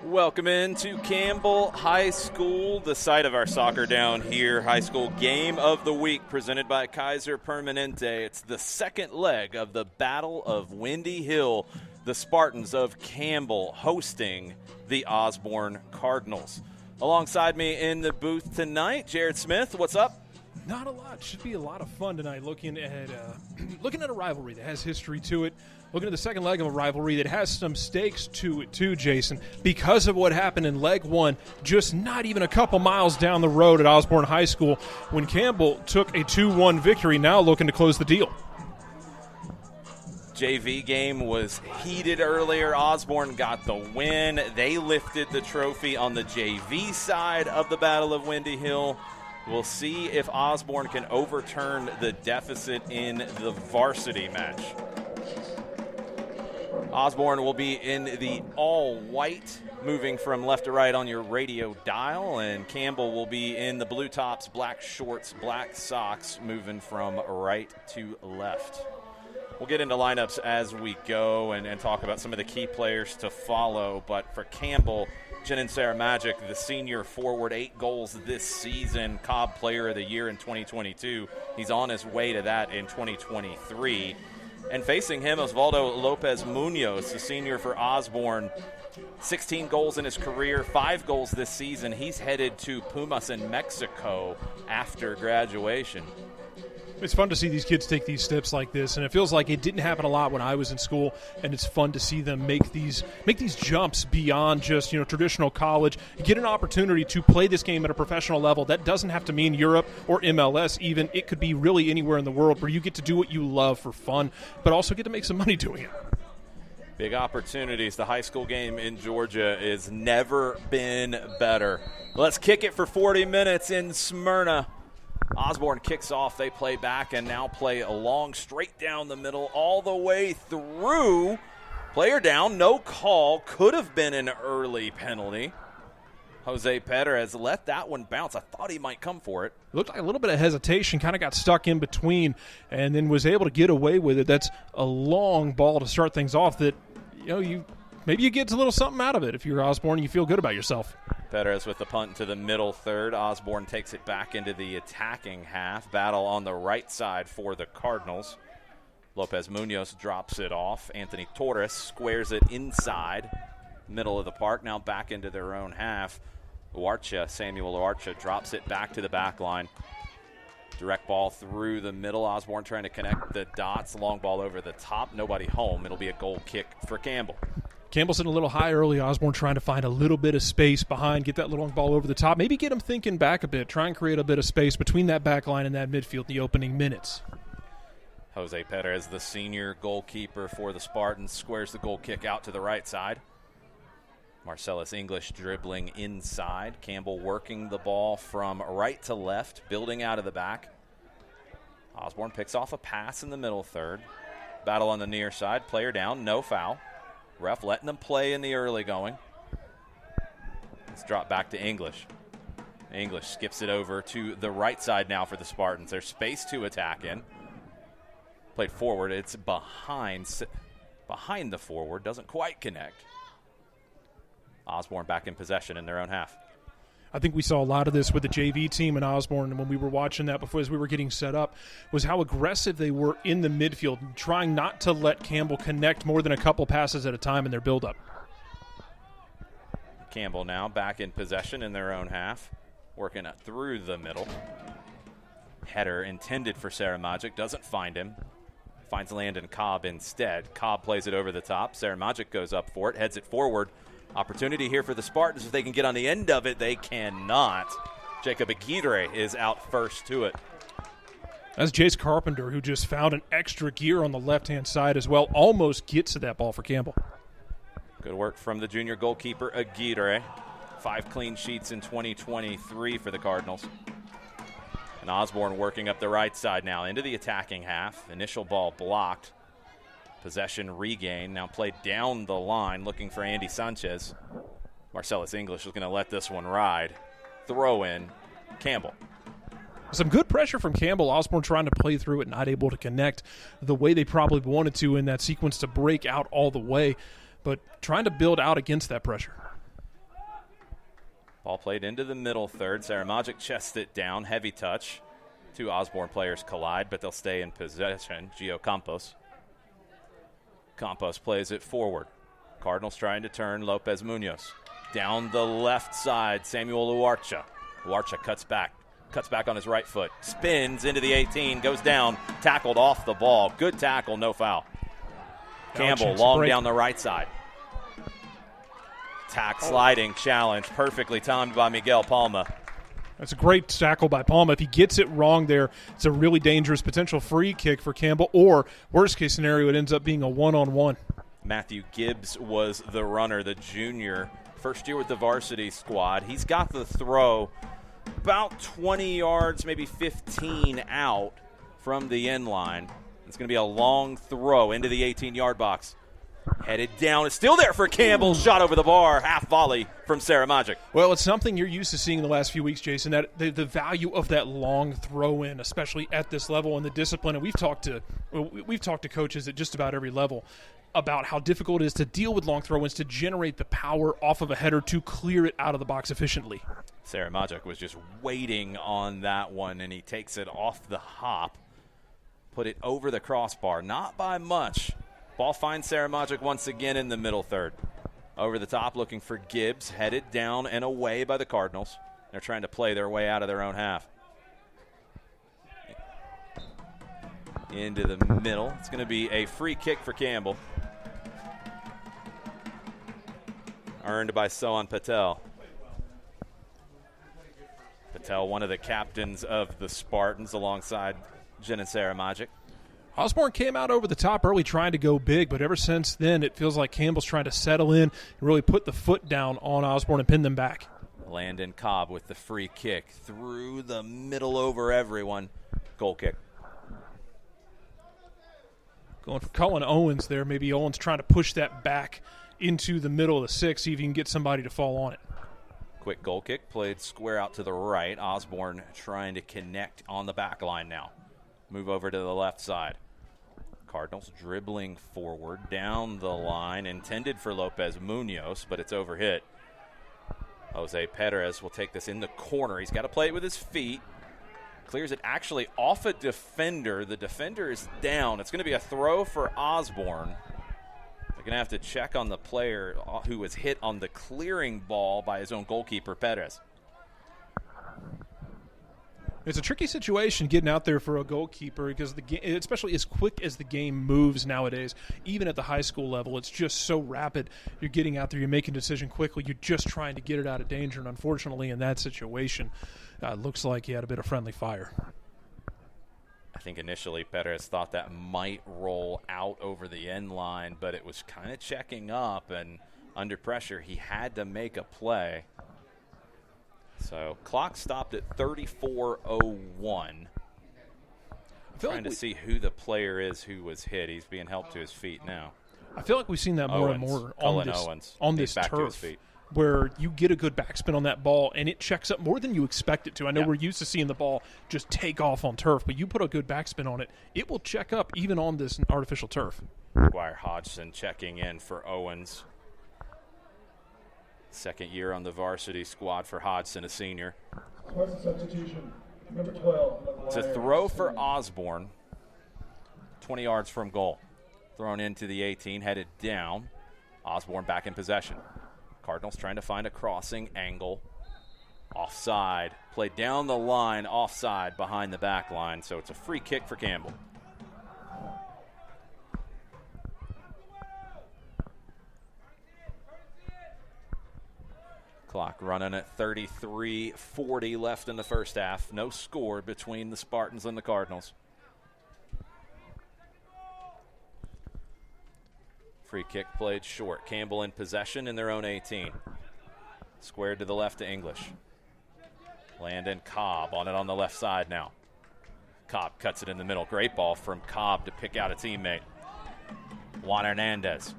Welcome into Campbell High School, the site of our Soccer Down Here High School Game of the Week, presented by Kaiser Permanante. It's the second leg of the Battle of Windy Hill, the Spartans of Campbell hosting the Osborne Cardinals. Alongside me in the booth tonight, Jarrett Smith. What's up? Not a lot. Should be a lot of fun tonight looking at a rivalry that has history to it. Looking at the second leg of a rivalry that has some stakes to it too, Jason, because of what happened in leg one, just not even a couple miles down the road at Osborne High School when Campbell took a 2-1 victory, now looking to close the deal. JV game was heated earlier. Osborne got the win. They lifted the trophy on the JV side of the Battle of Windy Hill. We'll see if Osborne can overturn the deficit in the varsity match. Osborne will be in the all-white, moving from left to right on your radio dial, and Campbell will be in the blue tops, black shorts, black socks, moving from right to left. We'll get into lineups as we go and talk about some of the key players to follow, but for Campbell, Jenin Saramagic, the senior forward, 8 goals this season, Cobb Player of the Year in 2022. He's on his way to that in 2023. And facing him, Osvaldo Lopez Munoz, the senior for Osborne, 16 goals in his career, 5 goals this season. He's headed to Pumas in Mexico after graduation. It's fun to see these kids take these steps like this, and it feels like it didn't happen a lot when I was in school, and it's fun to see them make these jumps beyond just, traditional college, get an opportunity to play this game at a professional level. That doesn't have to mean Europe or MLS even. It could be really anywhere in the world where you get to do what you love for fun, but also get to make some money doing it. Big opportunities. The high school game in Georgia has never been better. Let's kick it for 40 minutes in Smyrna. Osborne kicks off, they play back, and now play along, straight down the middle, all the way through. Player down, no call, could have been an early penalty. Jose Perez let that one bounce. I thought he might come for it. Looked like a little bit of hesitation, kind of got stuck in between, and then was able to get away with it. That's a long ball to start things off that, maybe you get a little something out of it. If you're Osborne, you feel good about yourself. Perez with the punt to the middle third. Osborne takes it back into the attacking half. Battle on the right side for the Cardinals. Lopez Munoz drops it off. Anthony Torres squares it inside, middle of the park. Now back into their own half. Samuel Uarcha drops it back to the back line. Direct ball through the middle. Osborne trying to connect the dots. Long ball over the top. Nobody home. It'll be a goal kick for Campbell. Campbell's in a little high early. Osborne trying to find a little bit of space behind, get that long ball over the top, maybe get him thinking back a bit, try and create a bit of space between that back line and that midfield in the opening minutes. Jose Perez, the senior goalkeeper for the Spartans, squares the goal kick out to the right side. Marcellus English dribbling inside. Campbell working the ball from right to left, building out of the back. Osborne picks off a pass in the middle third. Battle on the near side. Player down, no foul. Ref letting them play in the early going. Let's drop back to English. English skips it over to the right side now for the Spartans. There's space to attack in. Played forward. It's behind the forward. Doesn't quite connect. Osborne back in possession in their own half. I think we saw a lot of this with the JV team in Osborne, and when we were watching that before as we were getting set up, was how aggressive they were in the midfield, trying not to let Campbell connect more than a couple passes at a time in their build-up. Campbell now back in possession in their own half, working it through the middle. Header intended for Saramagic, doesn't find him. Finds Landon Cobb instead. Cobb plays it over the top. Saramagic goes up for it, heads it forward. Opportunity here for the Spartans. If they can get on the end of it, they cannot. Jacob Aguirre is out first to it. That's Jace Carpenter, who just found an extra gear on the left-hand side as well. Almost gets to that ball for Campbell. Good work from the junior goalkeeper, Aguirre. 5 clean sheets in 2023 for the Cardinals. And Osborne working up the right side now into the attacking half. Initial ball blocked. Possession regain, now played down the line, looking for Andy Sanchez. Marcellus English is going to let this one ride. Throw in, Campbell. Some good pressure from Campbell. Osborne trying to play through it, not able to connect the way they probably wanted to in that sequence to break out all the way, but trying to build out against that pressure. Ball played into the middle third. Saramagic chests it down. Heavy touch. Two Osborne players collide, but they'll stay in possession. Gio Campos. Campos plays it forward. Cardinals trying to turn. Lopez Munoz. Down the left side, Samuel Uarcha. Uarcha cuts back on his right foot. Spins into the 18, goes down, tackled off the ball. Good tackle, no foul. Campbell long down the right side. Sliding challenge, perfectly timed by Miguel Palma. That's a great tackle by Palma. If he gets it wrong there, it's a really dangerous potential free kick for Campbell, or worst case scenario, it ends up being a one-on-one. Matthew Gibbs was the runner, the junior, first year with the varsity squad. He's got the throw about 20 yards, maybe 15 out from the end line. It's going to be a long throw into the 18-yard box. Headed down. It's still there for Campbell. Shot over the bar. Half volley from Saramagic. Well, it's something you're used to seeing the last few weeks, Jason, that the value of that long throw-in, especially at this level, and the discipline. And we've talked to coaches at just about every level about how difficult it is to deal with long throw-ins, to generate the power off of a header to clear it out of the box efficiently. Saramagic was just waiting on that one, and he takes it off the hop, put it over the crossbar, not by much. Ball finds Saramagic once again in the middle third. Over the top, looking for Gibbs, headed down and away by the Cardinals. They're trying to play their way out of their own half. Into the middle. It's going to be a free kick for Campbell. Earned by Sohan Patel. Patel, one of the captains of the Spartans, alongside Jen and Saramagic. Osborne came out over the top early trying to go big, but ever since then it feels like Campbell's trying to settle in and really put the foot down on Osborne and pin them back. Landon Cobb with the free kick through the middle over everyone. Goal kick. Going for Cullen Owens there. Maybe Owens trying to push that back into the middle of the six, see if he can get somebody to fall on it. Quick goal kick, played square out to the right. Osborne trying to connect on the back line now. Move over to the left side. Cardinals dribbling forward down the line, intended for Lopez Munoz, but it's overhit. Jose Perez will take this in the corner. He's got to play it with his feet. Clears it actually off a defender. The defender is down. It's going to be a throw for Osborne. They're going to have to check on the player who was hit on the clearing ball by his own goalkeeper, Perez. It's a tricky situation getting out there for a goalkeeper because, especially as quick as the game moves nowadays, even at the high school level, it's just so rapid. You're getting out there, you're making a decision quickly, you're just trying to get it out of danger. And unfortunately, in that situation, it looks like he had a bit of friendly fire. I think initially Perez thought that might roll out over the end line, but it was kind of checking up, and under pressure, he had to make a play. So clock stopped at 34:01. Trying to see who the player is who was hit. He's being helped to his feet now. I feel like we've seen that more and more on this turf, where you get a good backspin on that ball and it checks up more than you expect it to. I know we're used to seeing the ball just take off on turf, but you put a good backspin on it, it will check up even on this artificial turf. McGuire Hodgson checking in for Owens. Second year on the varsity squad for Hodgson, a senior. Substitution, number 12. It's a throw for Osborne, 20 yards from goal. Thrown into the 18, headed down. Osborne back in possession. Cardinals trying to find a crossing angle. Offside. Played down the line, offside behind the back line, so it's a free kick for Campbell. Clock running at 33:40 left in the first half. No score between the Spartans and the Cardinals. Free kick played short. Campbell in possession in their own 18. Squared to the left to English. Landon Cobb on it on the left side now. Cobb cuts it in the middle. Great ball from Cobb to pick out a teammate. Juan Hernandez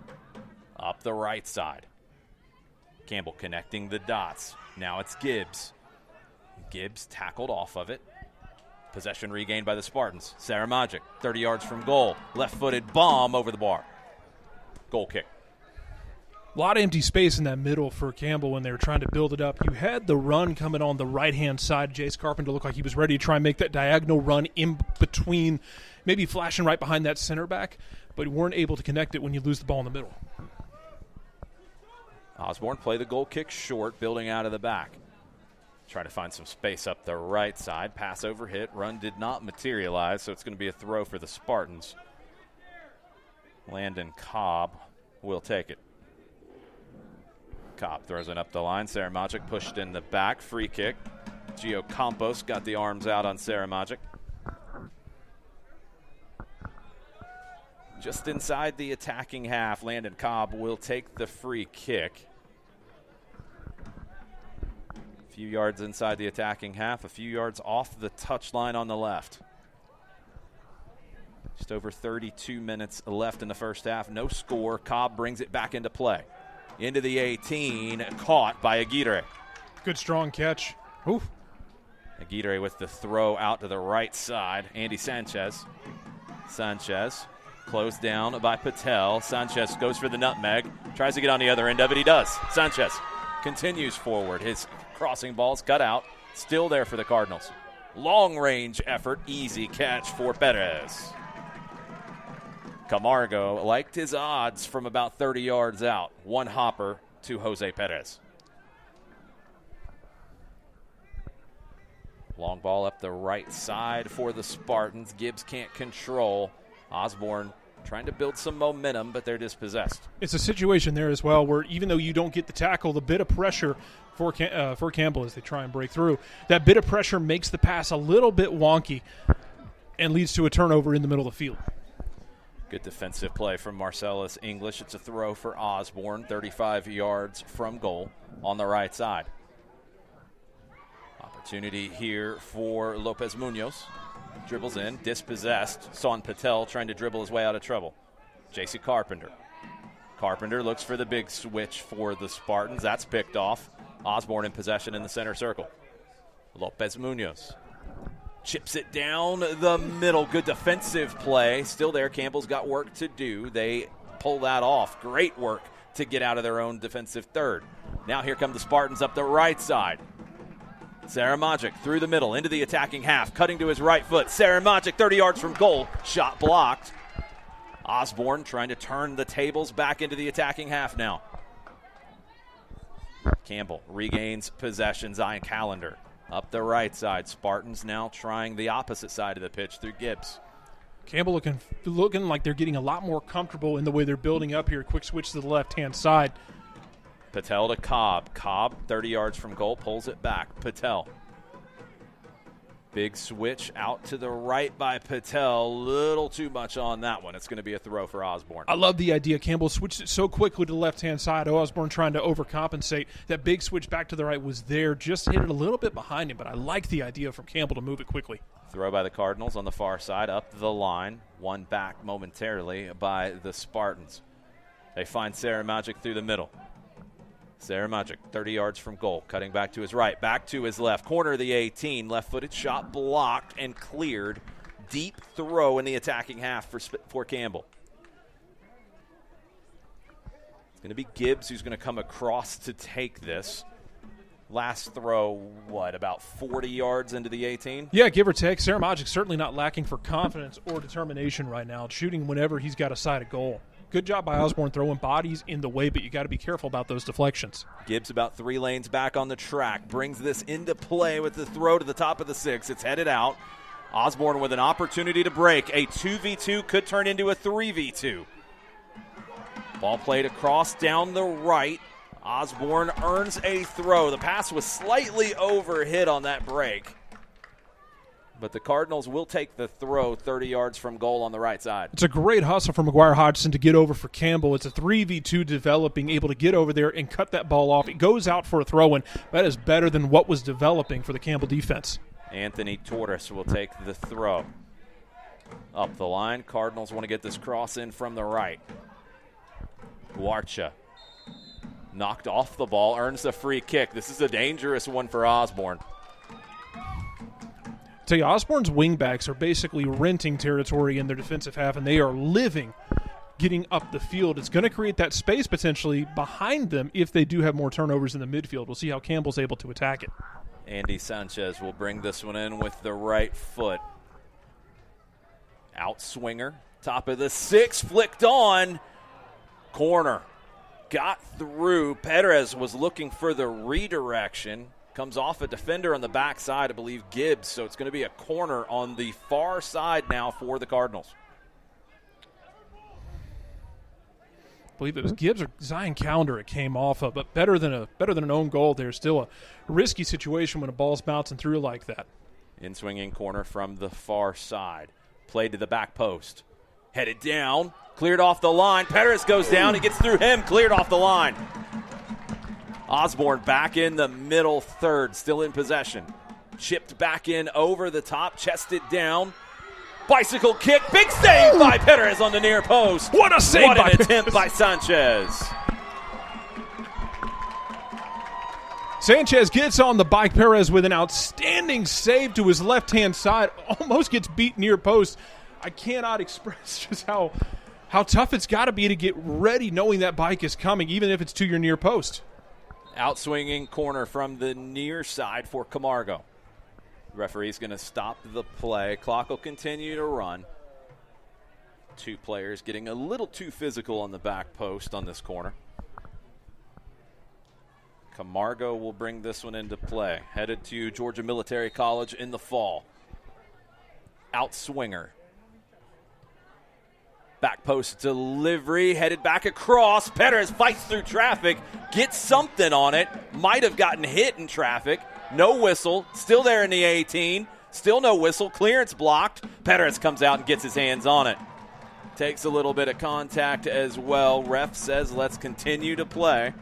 up the right side. Campbell connecting the dots. Now it's Gibbs. Gibbs tackled off of it. Possession regained by the Spartans. Saramagic, 30 yards from goal. Left-footed bomb over the bar. Goal kick. A lot of empty space in that middle for Campbell when they were trying to build it up. You had the run coming on the right-hand side. Jace Carpenter looked like he was ready to try and make that diagonal run in between, maybe flashing right behind that center back, but weren't able to connect it when you lose the ball in the middle. Osborne play the goal kick short, building out of the back. Try to find some space up the right side. Pass over hit. Run did not materialize, so it's going to be a throw for the Spartans. Landon Cobb will take it. Cobb throws it up the line. Saramagic pushed in the back. Free kick. Gio Campos got the arms out on Saramagic. Just inside the attacking half, Landon Cobb will take the free kick. A few yards inside the attacking half, a few yards off the touchline on the left. Just over 32 minutes left in the first half. No score. Cobb brings it back into play. Into the 18, caught by Aguirre. Good strong catch. Oof. Aguirre with the throw out to the right side. Andy Sanchez. Sanchez closed down by Patel. Sanchez goes for the nutmeg. Tries to get on the other end of it. He does. Sanchez continues forward. His crossing ball's cut out. Still there for the Cardinals. Long range effort. Easy catch for Perez. Camargo liked his odds from about 30 yards out. One hopper to Jose Perez. Long ball up the right side for the Spartans. Gibbs can't control. Osborne trying to build some momentum, but they're dispossessed. It's a situation there as well where even though you don't get the tackle, the bit of pressure for Campbell as they try and break through, that bit of pressure makes the pass a little bit wonky and leads to a turnover in the middle of the field. Good defensive play from Marcellus English. It's a throw for Osborne, 35 yards from goal on the right side. Opportunity here for Lopez Munoz. Dribbles in, dispossessed. Son Patel trying to dribble his way out of trouble. J.C. Carpenter. Carpenter looks for the big switch for the Spartans. That's picked off. Osborne in possession in the center circle. Lopez Munoz chips it down the middle. Good defensive play. Still there. Campbell's got work to do. They pull that off. Great work to get out of their own defensive third. Now here come the Spartans up the right side. Saramagic through the middle into the attacking half. Cutting to his right foot. Saramagic 30 yards from goal. Shot blocked. Osborne trying to turn the tables back into the attacking half now. Campbell regains possession. Zion Callender up the right side. Spartans now trying the opposite side of the pitch through Gibbs. Campbell looking like they're getting a lot more comfortable in the way they're building up here. Quick switch to the left-hand side. Patel to Cobb. Cobb, 30 yards from goal, pulls it back. Patel. Big switch out to the right by Patel. Little too much on that one. It's going to be a throw for Osborne. I love the idea. Campbell switched it so quickly to the left-hand side. Osborne trying to overcompensate. That big switch back to the right was there. Just hit it a little bit behind him, but I like the idea from Campbell to move it quickly. Throw by the Cardinals on the far side, up the line. One back momentarily by the Spartans. They find Saramagic through the middle. Saramagic, 30 yards from goal, cutting back to his right, back to his left. Corner of the 18, left-footed shot blocked and cleared. Deep throw in the attacking half for Campbell. It's going to be Gibbs who's going to come across to take this. Last throw, about 40 yards into the 18? Yeah, give or take. Saramagic certainly not lacking for confidence or determination right now, shooting whenever he's got a side of goal. Good job by Osborne throwing bodies in the way, but you got to be careful about those deflections. Gibbs about 3 lanes back on the track. Brings this into play with the throw to the top of the 6. It's headed out. Osborne with an opportunity to break. A 2v2 could turn into a 3v2. Ball played across down the right. Osborne earns a throw. The pass was slightly overhit on that break. But the Cardinals will take the throw 30 yards from goal on the right side. It's a great hustle from McGuire Hodgson to get over for Campbell. It's a 3v2 developing, able to get over there and cut that ball off. It goes out for a throw-in. That is better than what was developing for the Campbell defense. Anthony Torres will take the throw. Up the line, Cardinals want to get this cross in from the right. Huarcha knocked off the ball, earns the free kick. This is a dangerous one for Osborne. Tell you, Osborne's wingbacks are basically renting territory in their defensive half, and they are living getting up the field. It's going to create that space potentially behind them if they do have more turnovers in the midfield. We'll see how Campbell's able to attack it. Andy Sanchez will bring this one in with the right foot. Out swinger, top of the 6, flicked on. Corner. Got through. Perez was looking for the redirection. Comes off a defender on the backside, I believe Gibbs. So it's going to be a corner on the far side now for the Cardinals. I believe it was Gibbs or Zion Calendar it came off of, but better than an own goal. There's still a risky situation when a ball's bouncing through like that. In swinging corner from the far side. Played to the back post. Headed down. Cleared off the line. Perez goes down. It gets through him. Cleared off the line. Osborne back in the middle third. Still in possession. Chipped back in over the top. Chested down. Bicycle kick. Big save by Perez on the near post. What a save What by an Perez. attempt by Sanchez. Sanchez gets on the bike. Perez with an outstanding save to his left-hand side. Almost gets beat near post. I cannot express just how tough it's got to be to get ready knowing that bike is coming, even if it's to your near post. Outswinging corner from the near side for Camargo. Referee's going to stop the play. Clock will continue to run. Two players getting a little too physical on the back post on this corner. Camargo will bring this one into play. Headed to Georgia Military College in the fall. Outswinger. Back post delivery. Headed back across. Perez fights through traffic. Gets something on it. Might have gotten hit in traffic. No whistle. Still there in the 18. Still no whistle. Clearance blocked. Perez comes out and gets his hands on it. Takes a little bit of contact as well. Ref says let's continue to play.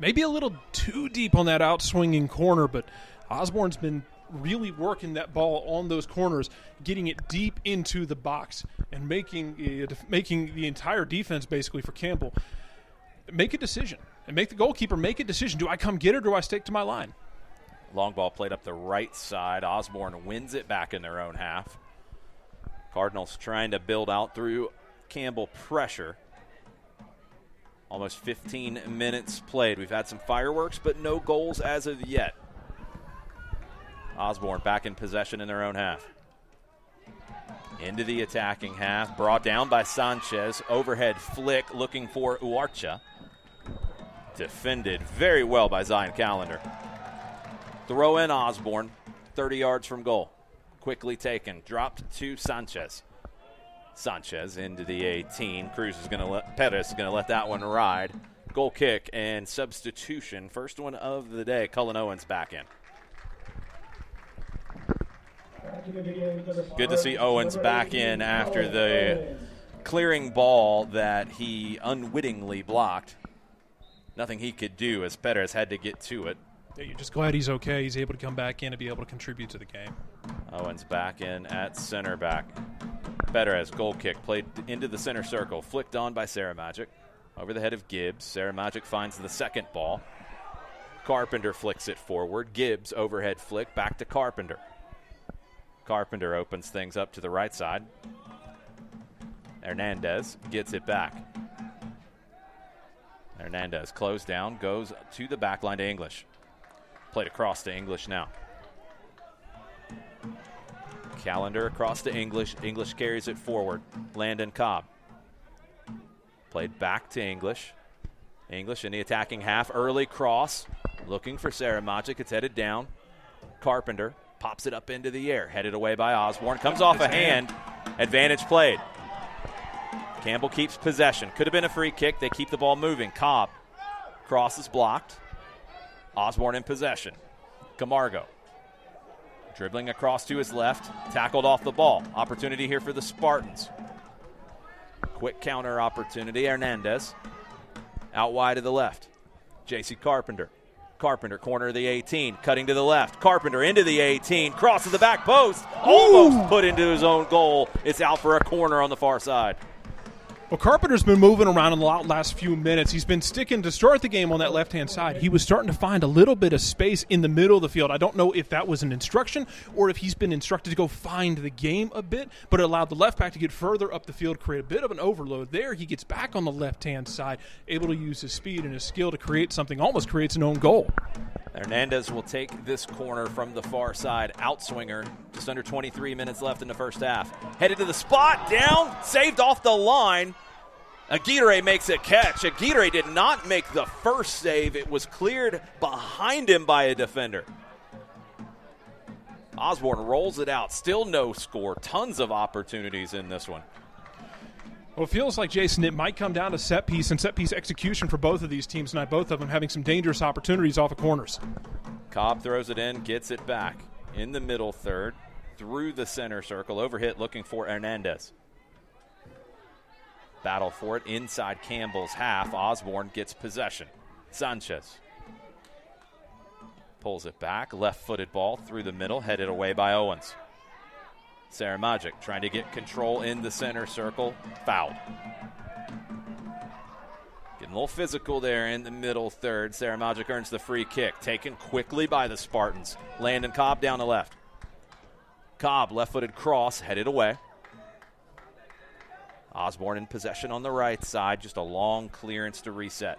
Maybe a little too deep on that outswinging corner, but Osborne's been really working that ball on those corners, getting it deep into the box and making the entire defense basically for Campbell make a decision and make the goalkeeper make a decision. Do I come get it or do I stick to my line? Long ball played up the right side. Osborne wins it back in their own half. Cardinals trying to build out through Campbell pressure. Almost 15 minutes played. We've had some fireworks, but no goals as of yet. Osborne back in possession in their own half. Into the attacking half. Brought down by Sanchez. Overhead flick looking for Uarcha. Defended very well by Zion Calendar. Throw in Osborne. 30 yards from goal. Quickly taken. Dropped to Sanchez. Sanchez into the 18. Perez is going to let that one ride. Goal kick and substitution. First one of the day. Cullen Owens back in. Good to see Owens back in after the clearing ball that he unwittingly blocked. Nothing he could do as Perez had to get to it. Yeah, you're just glad he's okay. He's able to come back in and be able to contribute to the game. Owens back in at center back. Perez, goal kick, played into the center circle. Flicked on by Sarah Magic. Over the head of Gibbs. Sarah Magic finds the second ball. Carpenter flicks it forward. Gibbs, overhead flick, back to Carpenter. Carpenter opens things up to the right side. Hernandez gets it back. Hernandez closed down, goes to the back line to English. Played across to English now. Calendar across to English. English carries it forward. Landon Cobb. Played back to English. English in the attacking half. Early cross. Looking for Sarah Magic. It's headed down. Carpenter pops it up into the air. Headed away by Osborne. Comes off a hand. Advantage played. Campbell keeps possession. Could have been a free kick. They keep the ball moving. Cobb. Cross is blocked. Osborne in possession. Camargo. Dribbling across to his left. Tackled off the ball. Opportunity here for the Spartans. Quick counter opportunity. Hernandez. Out wide to the left. J.C. Carpenter. Carpenter, corner of the 18. Cutting to the left. Carpenter into the 18. Crosses the back post. Almost put into his own goal. It's out for a corner on the far side. Well, Carpenter's been moving around in the last few minutes. He's been sticking to start the game on that left-hand side. He was starting to find a little bit of space in the middle of the field. I don't know if that was an instruction or if he's been instructed to go find the game a bit, but it allowed the left back to get further up the field, create a bit of an overload. There he gets back on the left-hand side, able to use his speed and his skill to create something, almost creates an own goal. Hernandez will take this corner from the far side. Outswinger, just under 23 minutes left in the first half. Headed to the spot, down, saved off the line. Aguirre makes a catch. Aguirre did not make the first save. It was cleared behind him by a defender. Osborne rolls it out. Still no score. Tons of opportunities in this one. Well, it feels like, Jason, it might come down to set piece and set piece execution for both of these teams tonight, both of them having some dangerous opportunities off of corners. Cobb throws it in, gets it back in the middle third, through the center circle, overhit looking for Hernandez. Battle for it inside Campbell's half. Osborne gets possession. Sanchez pulls it back, left-footed ball through the middle, headed away by Owens. Saramagic trying to get control in the center circle. Fouled. Getting a little physical there in the middle third. Saramagic earns the free kick. Taken quickly by the Spartans. Landon Cobb down the left. Cobb, left-footed cross, headed away. Osborne in possession on the right side. Just a long clearance to reset.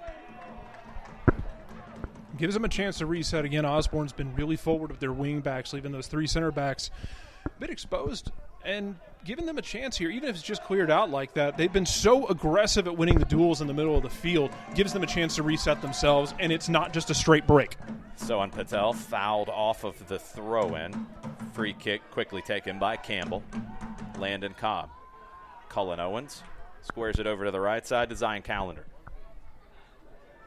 Gives them a chance to reset again. Osborne's been really forward with their wing backs, leaving those three center backs a bit exposed and giving them a chance here, even if it's just cleared out like that. They've been so aggressive at winning the duels in the middle of the field, gives them a chance to reset themselves, and it's not just a straight break. Sohan Patel fouled off of the throw-in. Free kick quickly taken by Campbell. Landon Cobb. Cullen Owens squares it over to the right side to Zion Callender.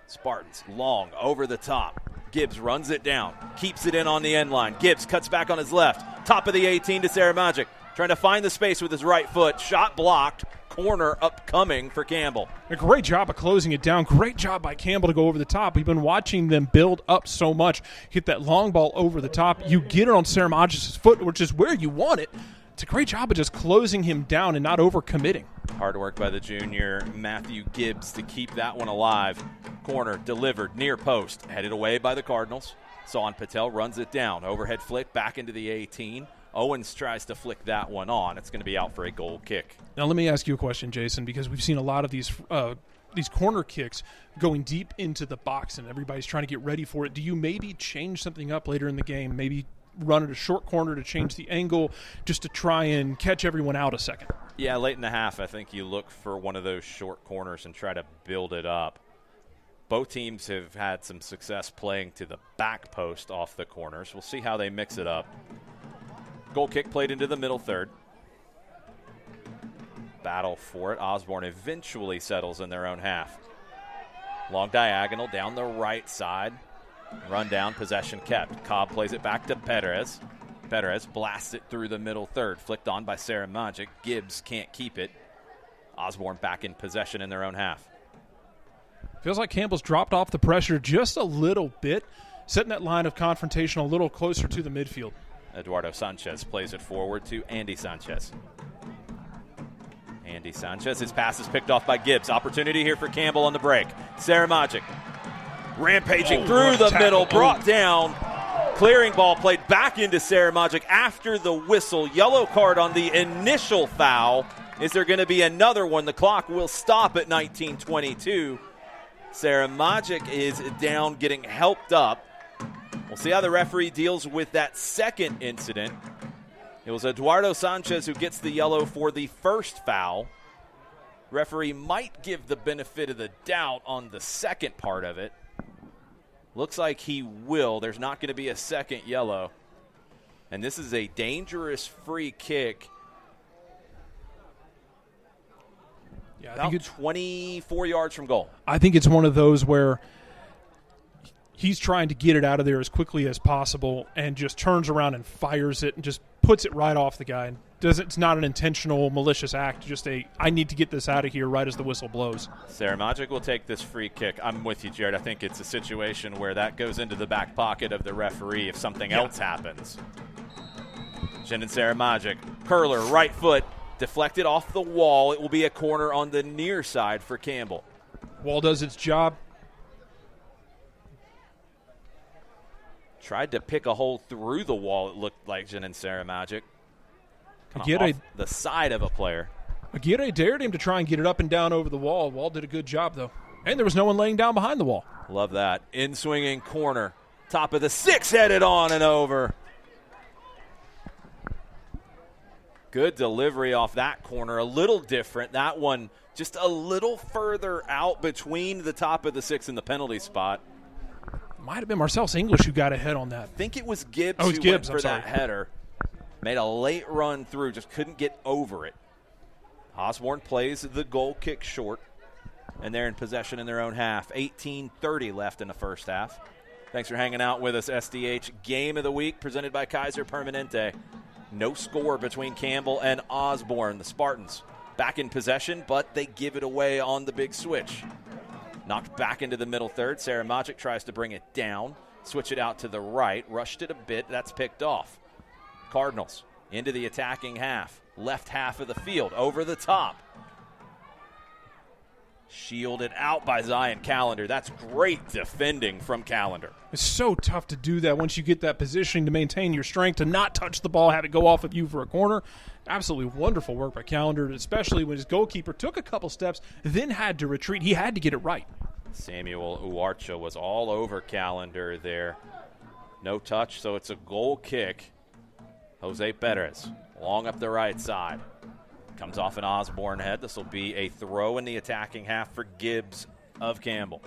Spartans long over the top. Gibbs runs it down, keeps it in on the end line. Gibbs cuts back on his left. Top of the 18 to Saramagic. Trying to find the space with his right foot. Shot blocked. Corner upcoming for Campbell. A great job of closing it down. Great job by Campbell to go over the top. We've been watching them build up so much. Hit that long ball over the top. You get it on Saramagic's foot, which is where you want it. It's a great job of just closing him down and not overcommitting. Hard work by the junior Matthew Gibbs to keep that one alive. Corner delivered near post. Headed away by the Cardinals. Sohan Patel runs it down. Overhead flick back into the 18. Owens tries to flick that one on. It's going to be out for a goal kick. Now let me ask you a question, Jason, because we've seen a lot of these corner kicks going deep into the box and everybody's trying to get ready for it. Do you maybe change something up later in the game? Maybe run at a short corner to change the angle just to try and catch everyone out a second? Yeah, late in the half, I think you look for one of those short corners and try to build it up. Both teams have had some success playing to the back post off the corners. We'll see how they mix it up. Goal kick played into the middle third. Battle for it. Osborne eventually settles in their own half. Long diagonal down the right side. Run down, possession kept. Cobb plays it back to Perez. Perez blasts it through the middle third. Flicked on by Saramagic. Gibbs can't keep it. Osborne back in possession in their own half. Feels like Campbell's dropped off the pressure just a little bit, setting that line of confrontation a little closer to the midfield. Eduardo Sanchez plays it forward to Andy Sanchez. Andy Sanchez, his pass is picked off by Gibbs. Opportunity here for Campbell on the break. Saramagic rampaging through the middle, brought down. Clearing ball played back into Saramagic after the whistle. Yellow card on the initial foul. Is there going to be another one? The clock will stop at 19:22. Saramagic is down, getting helped up. We'll see how the referee deals with that second incident. It was Eduardo Sanchez who gets the yellow for the first foul. Referee might give the benefit of the doubt on the second part of it. Looks like he will. There's not going to be a second yellow. And this is a dangerous free kick. Yeah, about 24 yards from goal. I think it's one of those where he's trying to get it out of there as quickly as possible and just turns around and fires it and just puts it right off the guy. It's not an intentional, malicious act, just I need to get this out of here right as the whistle blows. Saramagic will take this free kick. I'm with you, Jared. I think it's a situation where that goes into the back pocket of the referee if something else happens. Shannon Saramagic, curler, right foot, deflected off the wall. It will be a corner on the near side for Campbell. Wall does its job. Tried to pick a hole through the wall, it looked like, Jen and Sarah Magic. Off the side of a player. Aguirre dared him to try and get it up and down over the wall. Wall did a good job, though. And there was no one laying down behind the wall. Love that. In-swinging corner. Top of the 6, headed on and over. Good delivery off that corner. A little different. That one just a little further out between the top of the 6 and the penalty spot. Might have been Marcellus English who got ahead on that. I think it was Gibbs went for that header. Made a late run through, just couldn't get over it. Osborne plays the goal kick short, and they're in possession in their own half. 18:30 left in the first half. Thanks for hanging out with us. SDH Game of the Week presented by Kaiser Permanente. No score between Campbell and Osborne. The Spartans back in possession, but they give it away on the big switch. Knocked back into the middle third. Sarah Magic tries to bring it down, switch it out to the right, rushed it a bit. That's picked off. Cardinals into the attacking half. Left half of the field, over the top. Shielded out by Zion Callender. That's great defending from Callender. It's so tough to do that once you get that positioning to maintain your strength, to not touch the ball, have it go off of you for a corner. Absolutely wonderful work by Callender, especially when his goalkeeper took a couple steps, then had to retreat. He had to get it right. Samuel Uarcha was all over Callender there. No touch, so it's a goal kick. Jose Perez, long up the right side. Comes off an Osborne head. This will be a throw in the attacking half for Gibbs of Campbell.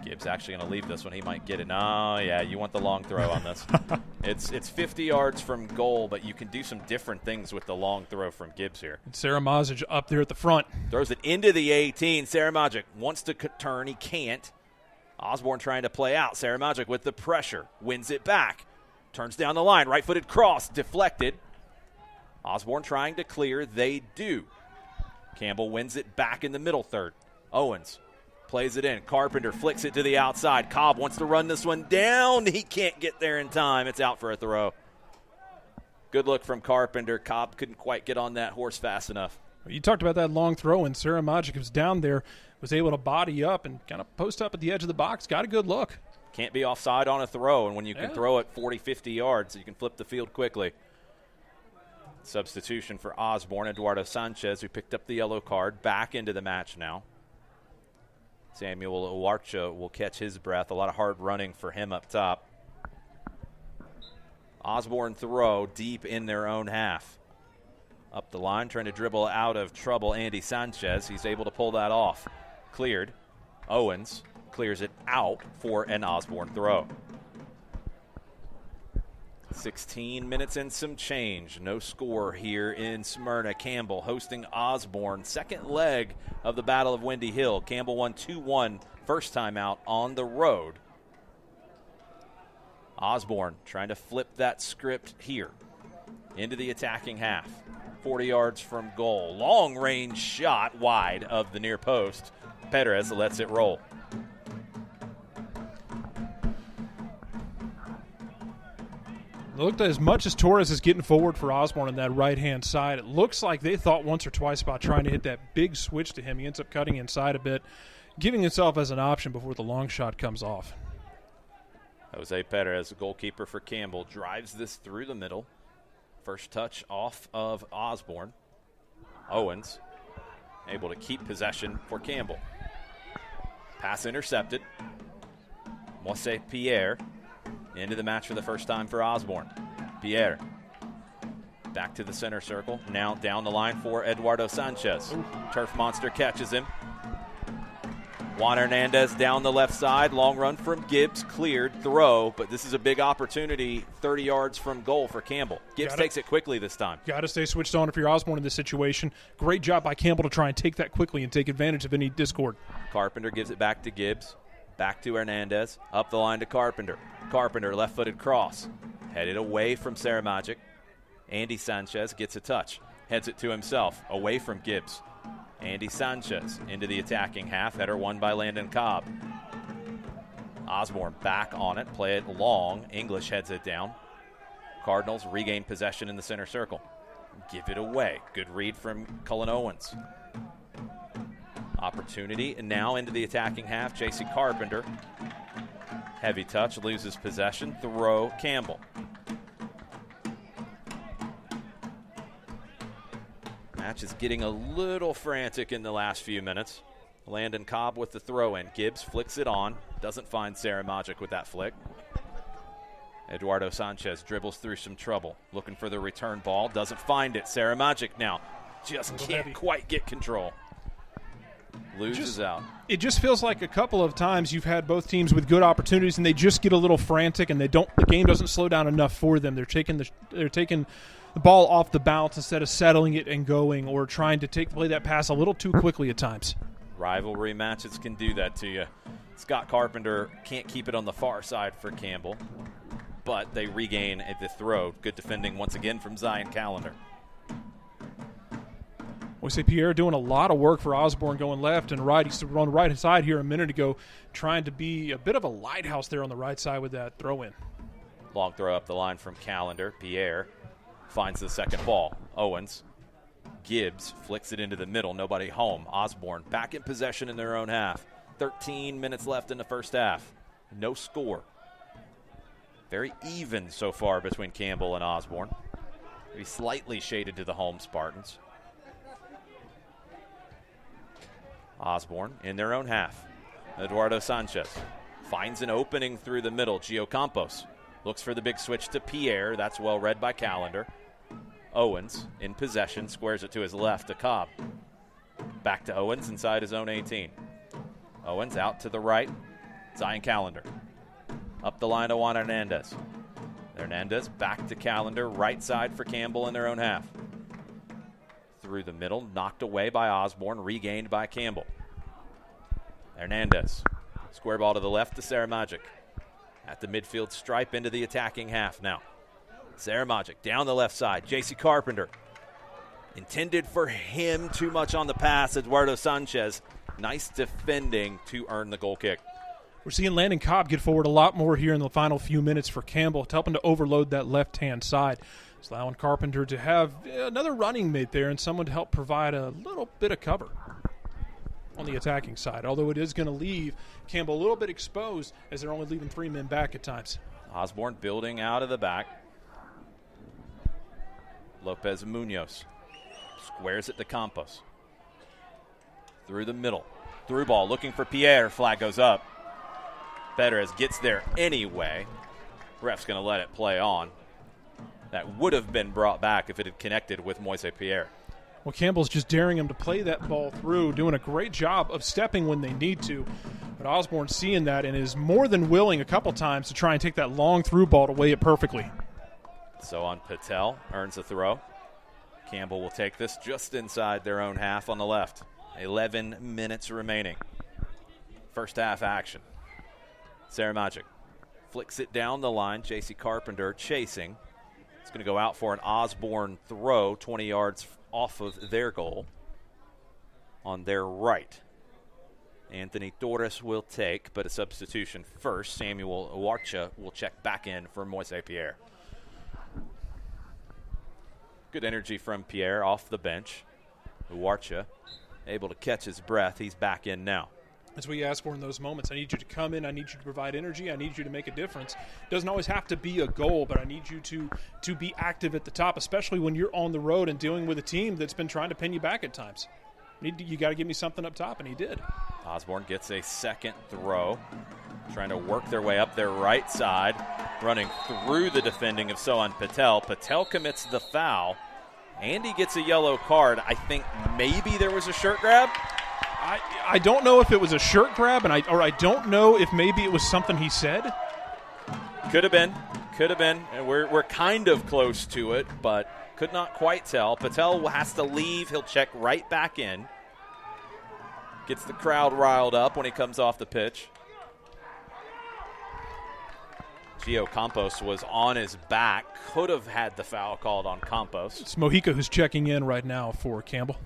Gibbs actually going to leave this one. He might get it. No, yeah, you want the long throw on this. It's 50 yards from goal, but you can do some different things with the long throw from Gibbs here. And Sarah Mazic up there at the front. Throws it into the 18. Sarah Magic wants to turn. He can't. Osborne trying to play out. Sarah Magic with the pressure. Wins it back. Turns down the line. Right-footed cross. Deflected. Osborne trying to clear. They do. Campbell wins it back in the middle third. Owens plays it in. Carpenter flicks it to the outside. Cobb wants to run this one down. He can't get there in time. It's out for a throw. Good look from Carpenter. Cobb couldn't quite get on that horse fast enough. You talked about that long throw, and Sarah Magic was down there, was able to body up and kind of post up at the edge of the box. Got a good look. Can't be offside on a throw, and when you can throw it 40, 50 yards, you can flip the field quickly. Substitution for Osborne, Eduardo Sanchez, who picked up the yellow card, back into the match now. Samuel Uarcha will catch his breath. A lot of hard running for him up top. Osborne throw deep in their own half. Up the line, trying to dribble out of trouble, Andy Sanchez. He's able to pull that off. Cleared. Owens clears it out for an Osborne throw. 16 minutes and some change. No score here in Smyrna. Campbell hosting Osborne. Second leg of the Battle of Windy Hill. Campbell won 2-1 first time out on the road. Osborne trying to flip that script here into the attacking half. 40 yards from goal. Long range shot wide of the near post. Perez lets it roll. Looked as much as Torres is getting forward for Osborne on that right-hand side. It looks like they thought once or twice about trying to hit that big switch to him. He ends up cutting inside a bit, giving himself as an option before the long shot comes off. Jose Perez, the goalkeeper for Campbell, drives this through the middle. First touch off of Osborne. Owens able to keep possession for Campbell. Pass intercepted. Moise Pierre into the match for the first time for Osborne. Pierre back to the center circle. Now down the line for Eduardo Sanchez. Turf Monster catches him. Juan Hernandez down the left side. Long run from Gibbs. Cleared. Throw. But this is a big opportunity 30 yards from goal for Campbell. Gibbs takes it quickly this time. Got to stay switched on if you're Osborne in this situation. Great job by Campbell to try and take that quickly and take advantage of any discord. Carpenter gives it back to Gibbs. Back to Hernandez. Up the line to Carpenter. Carpenter, left-footed cross. Headed away from Sarah Magic. Andy Sanchez gets a touch. Heads it to himself. Away from Gibbs. Andy Sanchez into the attacking half. Header won by Landon Cobb. Osborne back on it. Play it long. English heads it down. Cardinals regain possession in the center circle. give it away. Good read from Cullen Owens. Opportunity, and now into the attacking half. J.C. Carpenter. Heavy touch, loses possession. Throw, Campbell. Match is getting a little frantic in the last few minutes. Landon Cobb with the throw in. Gibbs flicks it on. Doesn't find Sarah Magic with that flick. Eduardo Sanchez dribbles through some trouble. Looking for the return ball. Doesn't find it. Sarah Magic now just can't quite get control. Loses out. It just feels like a couple of times you've had both teams with good opportunities and they just get a little frantic and the game doesn't slow down enough for them. They're taking the ball off the bounce instead of settling it and going, or trying to play that pass a little too quickly at times. Rivalry matches can do that to you. Scott Carpenter can't keep it on the far side for Campbell, but they regain the throw. Good defending once again from Zion Callender. We say Pierre doing a lot of work for Osborne going left and right. He's on the right side here a minute ago, trying to be a bit of a lighthouse there on the right side with that throw in. Long throw up the line from Callender. Pierre finds the second ball. Owens. Gibbs flicks it into the middle. Nobody home. Osborne back in possession in their own half. 13 minutes left in the first half. No score. Very even so far between Campbell and Osborne. Maybe slightly shaded to the home Spartans. Osborne in their own half. Eduardo Sanchez finds an opening through the middle. Gio Campos looks for the big switch to Pierre. That's well read by Callender. Owens in possession, squares it to his left to Cobb. Back to Owens inside his own 18. Owens out to the right. Zion Callender. Up the line to Juan Hernandez. Hernandez back to Callender, right side for Campbell in their own half. Through the middle, knocked away by Osborne, regained by Campbell. Hernandez. Square ball to the left to Sarah Magic. At the midfield stripe into the attacking half now. Sarah Magic down the left side. J.C. Carpenter. Intended for him, too much on the pass. Eduardo Sanchez. Nice defending to earn the goal kick. We're seeing Landon Cobb get forward a lot more here in the final few minutes for Campbell. It's helping to overload that left-hand side. It's allowing Carpenter to have another running mate there and someone to help provide a little bit of cover on the attacking side, although it is going to leave Campbell a little bit exposed as they're only leaving 3 men back at times. Osborne building out of the back. Lopez Munoz squares it to Campos. Through the middle. Through ball, looking for Pierre. Flag goes up. Beteres gets there anyway. Ref's going to let it play on. That would have been brought back if it had connected with Moise Pierre. Well, Campbell's just daring him to play that ball through, doing a great job of stepping when they need to. But Osborne seeing that and is more than willing a couple times to try and take that long through ball to weigh it perfectly. So on Patel, earns a throw. Campbell will take this just inside their own half on the left. 11 minutes remaining. First half action. Sarah Magic flicks it down the line. J.C. Carpenter chasing. It's going to go out for an Osborne throw, 20 yards off of their goal on their right. Anthony Torres will take, but a substitution first. Samuel Uarcha will check back in for Moise Pierre. Good energy from Pierre off the bench. Uarcha able to catch his breath. He's back in now. That's what you ask for in those moments. I need you to come in. I need you to provide energy. I need you to make a difference. It doesn't always have to be a goal, but I need you to be active at the top, especially when you're on the road and dealing with a team that's been trying to pin you back at times. You got to give me something up top, and he did. Osborne gets a second throw, trying to work their way up their right side, running through the defending of Sohan Patel. Patel commits the foul, and he gets a yellow card. I think maybe there was a shirt grab. I don't know if it was a shirt grab, and I don't know if maybe it was something he said. Could have been. And we're kind of close to it, but could not quite tell. Patel has to leave. He'll check right back in. Gets the crowd riled up when he comes off the pitch. Gio Campos was on his back. Could have had the foul called on Campos. It's Mojica who's checking in right now for Campbell.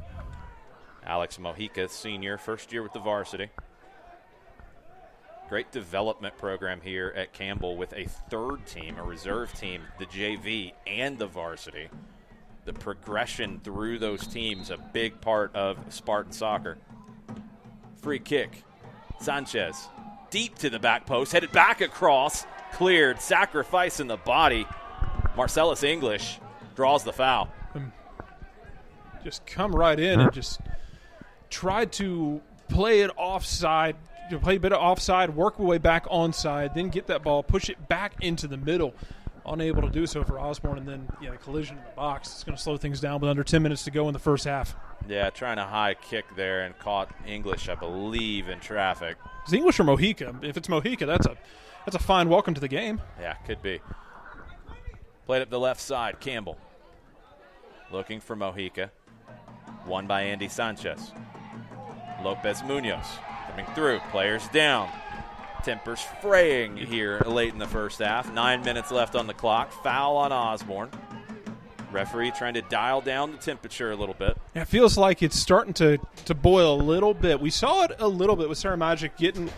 Alex Mojica, senior, first year with the varsity. Great development program here at Campbell with a third team, a reserve team, the JV, and the varsity. the progression through those teams, a big part of Spartan soccer. Free kick. Sanchez deep to the back post, headed back across, cleared, sacrifice in the body. Marcellus English draws the foul. Just come right in and just try to play it offside, play a bit of offside, work our way back onside, then get that ball, push it back into the middle. Unable to do so for Osborne, and then the collision in the box. It's going to slow things down with under 10 minutes to go in the first half. Yeah, trying a high kick there and caught English, I believe, in traffic. Is it English or Mojica? If it's Mojica, that's a fine welcome to the game. Yeah, could be. Played up the left side, Campbell. Looking for Mojica. Won by Andy Sanchez. Lopez Munoz coming through. Players down. Tempers fraying here late in the first half. 9 minutes left on the clock. Foul on Osborne. Referee trying to dial down the temperature a little bit. Yeah, it feels like it's starting to boil a little bit. We saw it a little bit with Sarah Magic being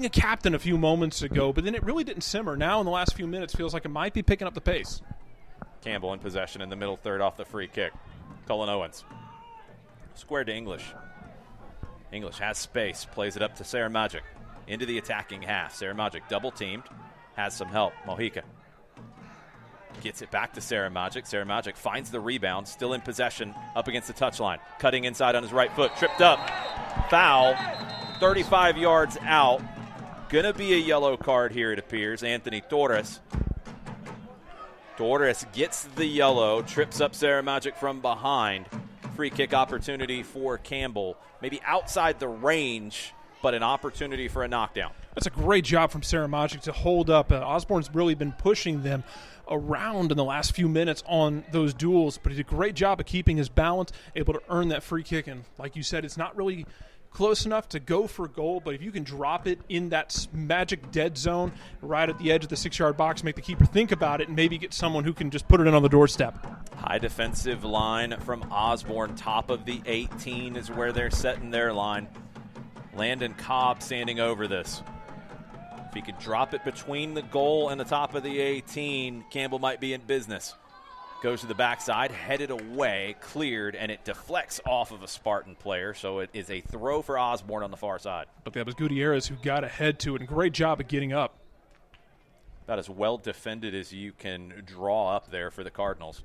a captain a few moments ago, but then it really didn't simmer. Now in the last few minutes, feels like it might be picking up the pace. Campbell in possession in the middle third off the free kick. Cullen Owens. Squared to English. English has space, plays it up to Sarah Magic. Into the attacking half. Sarah Magic double teamed. Has some help. Mojica gets it back to Sarah Magic. Sarah Magic finds the rebound. Still in possession. Up against the touchline. Cutting inside on his right foot. Tripped up. Foul. 35 yards out. Gonna be a yellow card here, it appears. Anthony Torres. Torres gets the yellow. Trips up Sarah Magic from behind. Free kick opportunity for Campbell. Maybe outside the range, but an opportunity for a knockdown. That's a great job from Sarah Magic to hold up. Osborne's really been pushing them around in the last few minutes on those duels, but he did a great job of keeping his balance, able to earn that free kick. And like you said, it's not really close enough to go for goal, but if you can drop it in that magic dead zone right at the edge of the 6-yard box, make the keeper think about it, and maybe get someone who can just put it in on the doorstep. High defensive line from Osborne. Top of the 18 is where they're setting their line. Landon Cobb standing over this. If he could drop it between the goal and the top of the 18, Campbell might be in business. Goes to the backside, headed away, cleared, and it deflects off of a Spartan player, so it is a throw for Osborne on the far side. But that was Gutierrez who got ahead to it, and great job of getting up. About as well defended as you can draw up there for the Cardinals.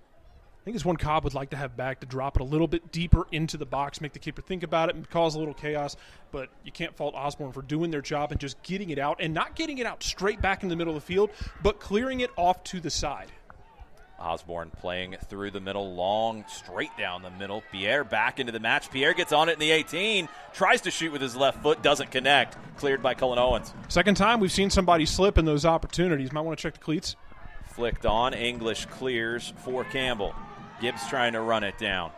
I think it's one Cobb would like to have back, to drop it a little bit deeper into the box, make the keeper think about it and cause a little chaos. But you can't fault Osborne for doing their job and just getting it out, and not getting it out straight back in the middle of the field, but clearing it off to the side. Osborne playing through the middle, long, straight down the middle. Pierre back into the match. Pierre gets on it in the 18, tries to shoot with his left foot, doesn't connect. Cleared by Cullen Owens. Second time we've seen somebody slip in those opportunities. Might want to check the cleats. Flicked on. English clears for Campbell. Gibbs trying to run it down.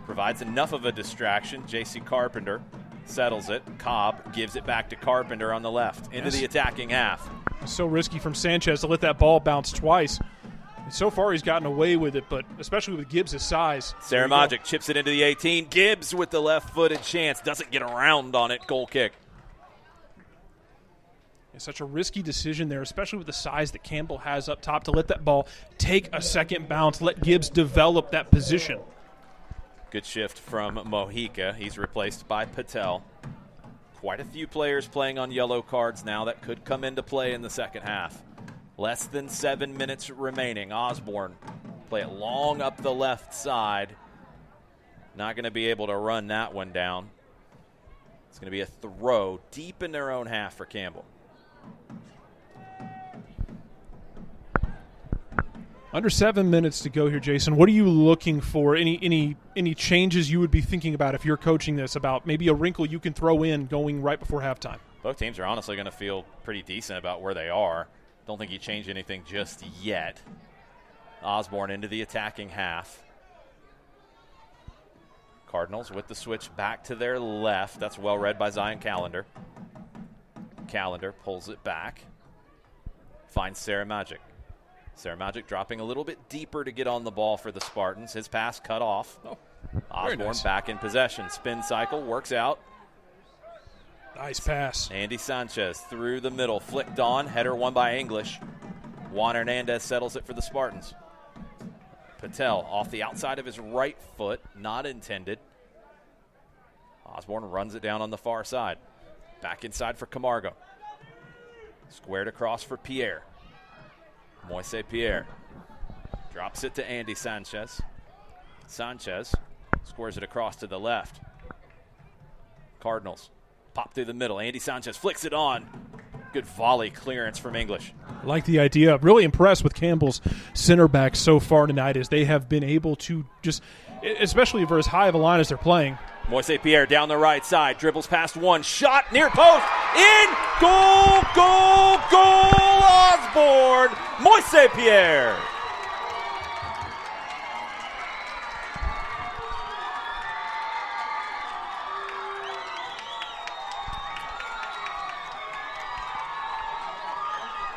Provides enough of a distraction. J.C. Carpenter settles it. Cobb gives it back to Carpenter on the left into the attacking half. It's so risky from Sanchez to let that ball bounce twice. And so far he's gotten away with it, but especially with Gibbs' size. Sarah Magic chips it into the 18. Gibbs with the left-footed chance. Doesn't get around on it. Goal kick. It's such a risky decision there, especially with the size that Campbell has up top, to let that ball take a second bounce, let Gibbs develop that position. Good shift from Mojica. He's replaced by Patel. Quite a few players playing on yellow cards now that could come into play in the second half. Less than 7 minutes remaining. Osborne play it long up the left side. Not going to be able to run that one down. It's going to be a throw deep in their own half for Campbell. Under 7 minutes to go here, Jason. What are you looking for? Any changes you would be thinking about if you're coaching this, about maybe a wrinkle you can throw in going right before halftime? Both teams are honestly going to feel pretty decent about where they are. Don't think you change anything just yet. Osborne into the attacking half. Cardinals with the switch back to their left. That's well read by Zion Callender. Callender pulls it back. Finds Sarah Magic. Sarah Magic dropping a little bit deeper to get on the ball for the Spartans. His pass cut off. Osborne nice. Back in possession. Spin cycle, works out. Nice pass. Andy Sanchez through the middle. Flicked on. Header won by English. Juan Hernandez settles it for the Spartans. Patel off the outside of his right foot, not intended. Osborne runs it down on the far side. Back inside for Camargo. Squared across for Pierre. Moise Pierre drops it to Andy Sanchez. Sanchez squares it across to the left. Cardinals pop through the middle. Andy Sanchez flicks it on. Good volley clearance from English. I like the idea. Really impressed with Campbell's center backs so far tonight as they have been able to just, especially for as high of a line as they're playing. Moise Pierre down the right side, dribbles past one, shot near post, in, goal, goal, goal, Osborne, Moise Pierre.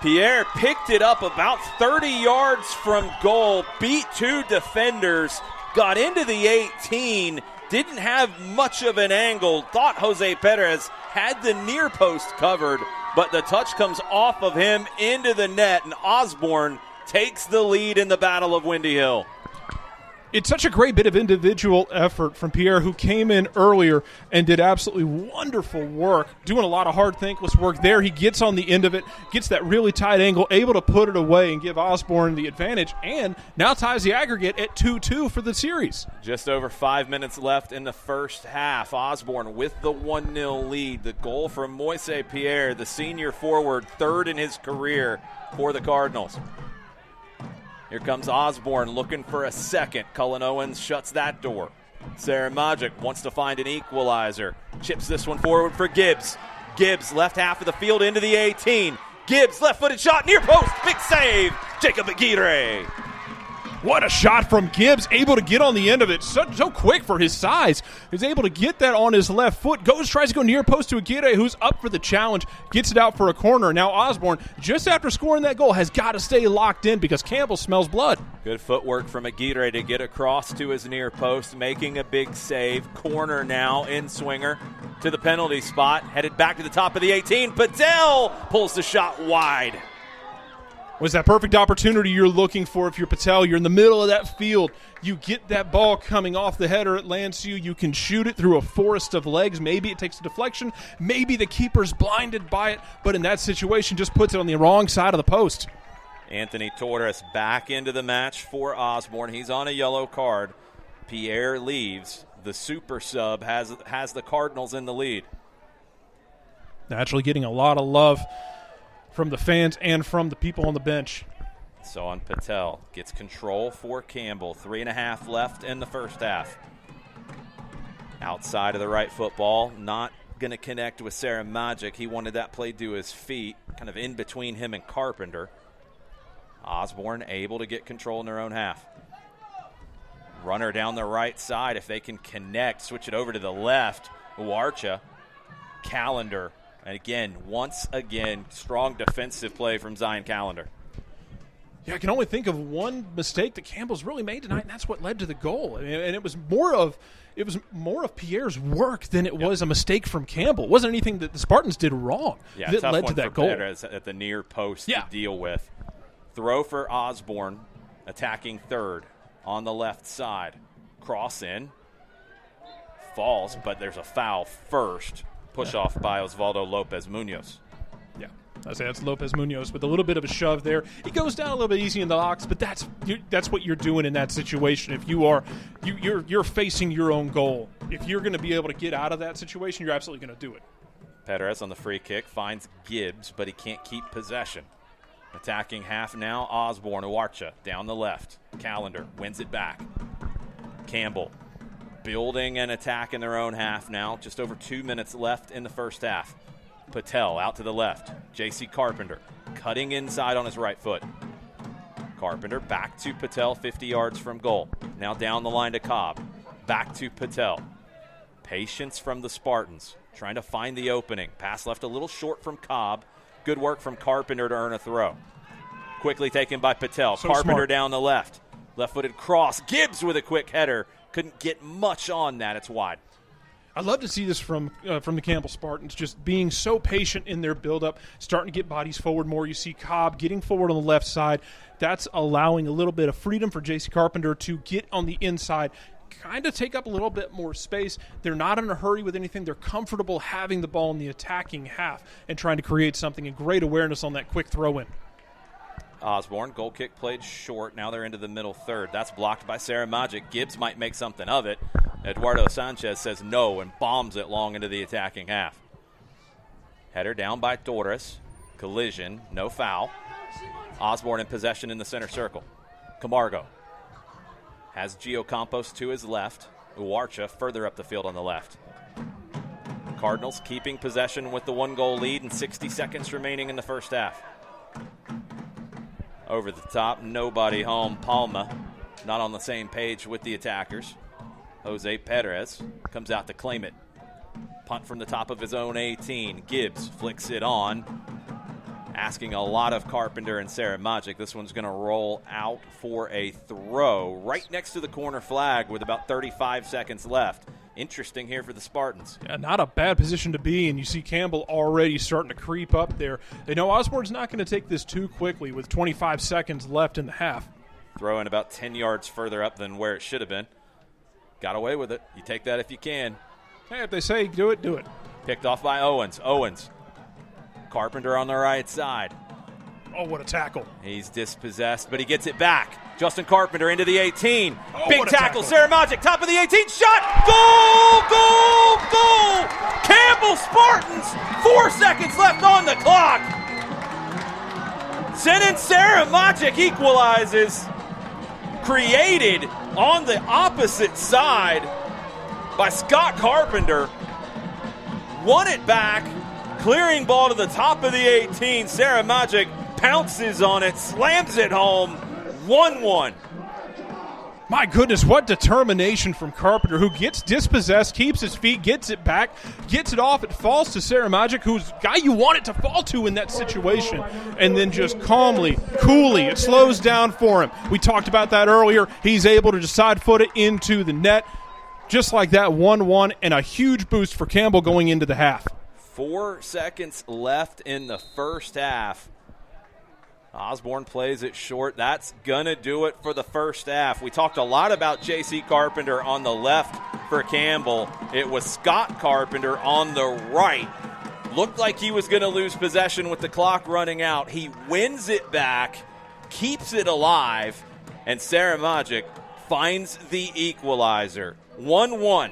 Pierre picked it up about 30 yards from goal, beat two defenders, got into the 18, didn't have much of an angle, thought Jose Perez had the near post covered, but the touch comes off of him into the net, and Osborne takes the lead in the Battle of Windy Hill. It's such a great bit of individual effort from Pierre, who came in earlier and did absolutely wonderful work, doing a lot of hard, thankless work there. He gets on the end of it, gets that really tight angle, able to put it away and give Osborne the advantage, and now ties the aggregate at 2-2 for the series. Just over 5 minutes left in the first half. Osborne with the 1-0 lead. The goal from Moise Pierre, the senior forward, third in his career for the Cardinals. Here comes Osborne looking for a second. Cullen Owens shuts that door. Sarah Magic wants to find an equalizer. Chips this one forward for Gibbs. Gibbs left half of the field into the 18. Gibbs left-footed shot near post. Big save. Jacob Aguirre. What a shot from Gibbs, able to get on the end of it. So quick for his size. He's able to get that on his left foot. Tries to go near post to Aguirre, who's up for the challenge. Gets it out for a corner. Now Osborne, just after scoring that goal, has got to stay locked in because Campbell smells blood. Good footwork from Aguirre to get across to his near post, making a big save. Corner now in swinger to the penalty spot. Headed back to the top of the 18. Patel pulls the shot wide. Was that perfect opportunity you're looking for if you're Patel? You're in the middle of that field. You get that ball coming off the header. It lands you. You can shoot it through a forest of legs. Maybe it takes a deflection. Maybe the keeper's blinded by it. But in that situation, just puts it on the wrong side of the post. Anthony Torres back into the match for Osborne. He's on a yellow card. Pierre leaves. The super sub has the Cardinals in the lead. Naturally getting a lot of love from the fans and from the people on the bench. So on Patel gets control for Campbell. 3.5 left in the first half. Outside of the right football, not going to connect with Sarah Magic. He wanted that play to his feet, kind of in between him and Carpenter. Osborne able to get control in their own half. Runner down the right side. If they can connect, switch it over to the left. Uarcha, Calendar. And once again, strong defensive play from Zion Calendar. Yeah, I can only think of one mistake that Campbell's really made tonight, and that's what led to the goal. And it was more of Pierre's work than it was a mistake from Campbell. It wasn't anything that the Spartans did wrong that led to that goal. At the near post to deal with. Throw for Osborne, attacking third on the left side. Cross in, falls, but there's a foul first. Push off by Osvaldo Lopez Munoz. Yeah, I say that's Lopez Munoz with a little bit of a shove there. He goes down a little bit easy in the box, but that's what you're doing in that situation. If you're facing your own goal, if you're going to be able to get out of that situation, you're absolutely going to do it. Perez on the free kick finds Gibbs, but he can't keep possession. Attacking half now, Osborne. Uarcha down the left. Calendar wins it back. Campbell building an attack in their own half now. Just over 2 minutes left in the first half. Patel out to the left. J.C. Carpenter cutting inside on his right foot. Carpenter back to Patel, 50 yards from goal. Now down the line to Cobb. Back to Patel. Patience from the Spartans. Trying to find the opening. Pass left a little short from Cobb. Good work from Carpenter to earn a throw. Quickly taken by Patel. So Carpenter smart. down the left. Left-footed cross. Gibbs with a quick header. Couldn't get much on that. It's wide. I'd love to see this from the Campbell Spartans, just being so patient in their buildup, starting to get bodies forward more. You see Cobb getting forward on the left side. That's allowing a little bit of freedom for J.C. Carpenter to get on the inside, kind of take up a little bit more space. They're not in a hurry with anything. They're comfortable having the ball in the attacking half and trying to create something, and great awareness on that quick throw-in. Osborne, goal kick played short. Now they're into the middle third. That's blocked by Sarah Magic. Gibbs might make something of it. Eduardo Sanchez says no and bombs it long into the attacking half. Header down by Torres. Collision, no foul. Osborne in possession in the center circle. Camargo has Gio Campos to his left. Uarcha further up the field on the left. Cardinals keeping possession with the 1-goal lead and 60 seconds remaining in the first half. Over the top, nobody home. Palma not on the same page with the attackers. Jose Perez comes out to claim it. Punt from the top of his own 18. Gibbs flicks it on, asking a lot of Carpenter and Sarah Magic. This one's going to roll out for a throw right next to the corner flag with about 35 seconds left. Interesting here for the Spartans. Yeah, not a bad position to be in. You see Campbell already starting to creep up there. They know Osborne's not going to take this too quickly with 25 seconds left in the half. Throwing about 10 yards further up than where it should have been. Got away with it. You take that if you can. Hey, if they say do it, do it. Picked off by Owens. Carpenter on the right side. Oh, what a tackle. He's dispossessed, but he gets it back. Justin Carpenter into the 18. Oh, Big tackle. Sarah Magic, top of the 18. Shot. Goal, goal, goal. Campbell Spartans. 4 seconds left on the clock. Sending Sarah Magic equalizes. Created on the opposite side by Scott Carpenter. Won it back. Clearing ball to the top of the 18. Sarah Magic pounces on it, slams it home. 1-1. My goodness, what determination from Carpenter, who gets dispossessed, keeps his feet, gets it back, gets it off. It falls to Sarah Magic, who's the guy you want it to fall to in that situation. And then just calmly, coolly, it slows down for him. We talked about that earlier. He's able to just side foot it into the net. Just like that, 1-1, and a huge boost for Campbell going into the half. 4 seconds left in the first half. Osborne plays it short. That's going to do it for the first half. We talked a lot about J.C. Carpenter on the left for Campbell. It was Scott Carpenter on the right. Looked like he was going to lose possession with the clock running out. He wins it back, keeps it alive, and Sarah Magic finds the equalizer. 1-1.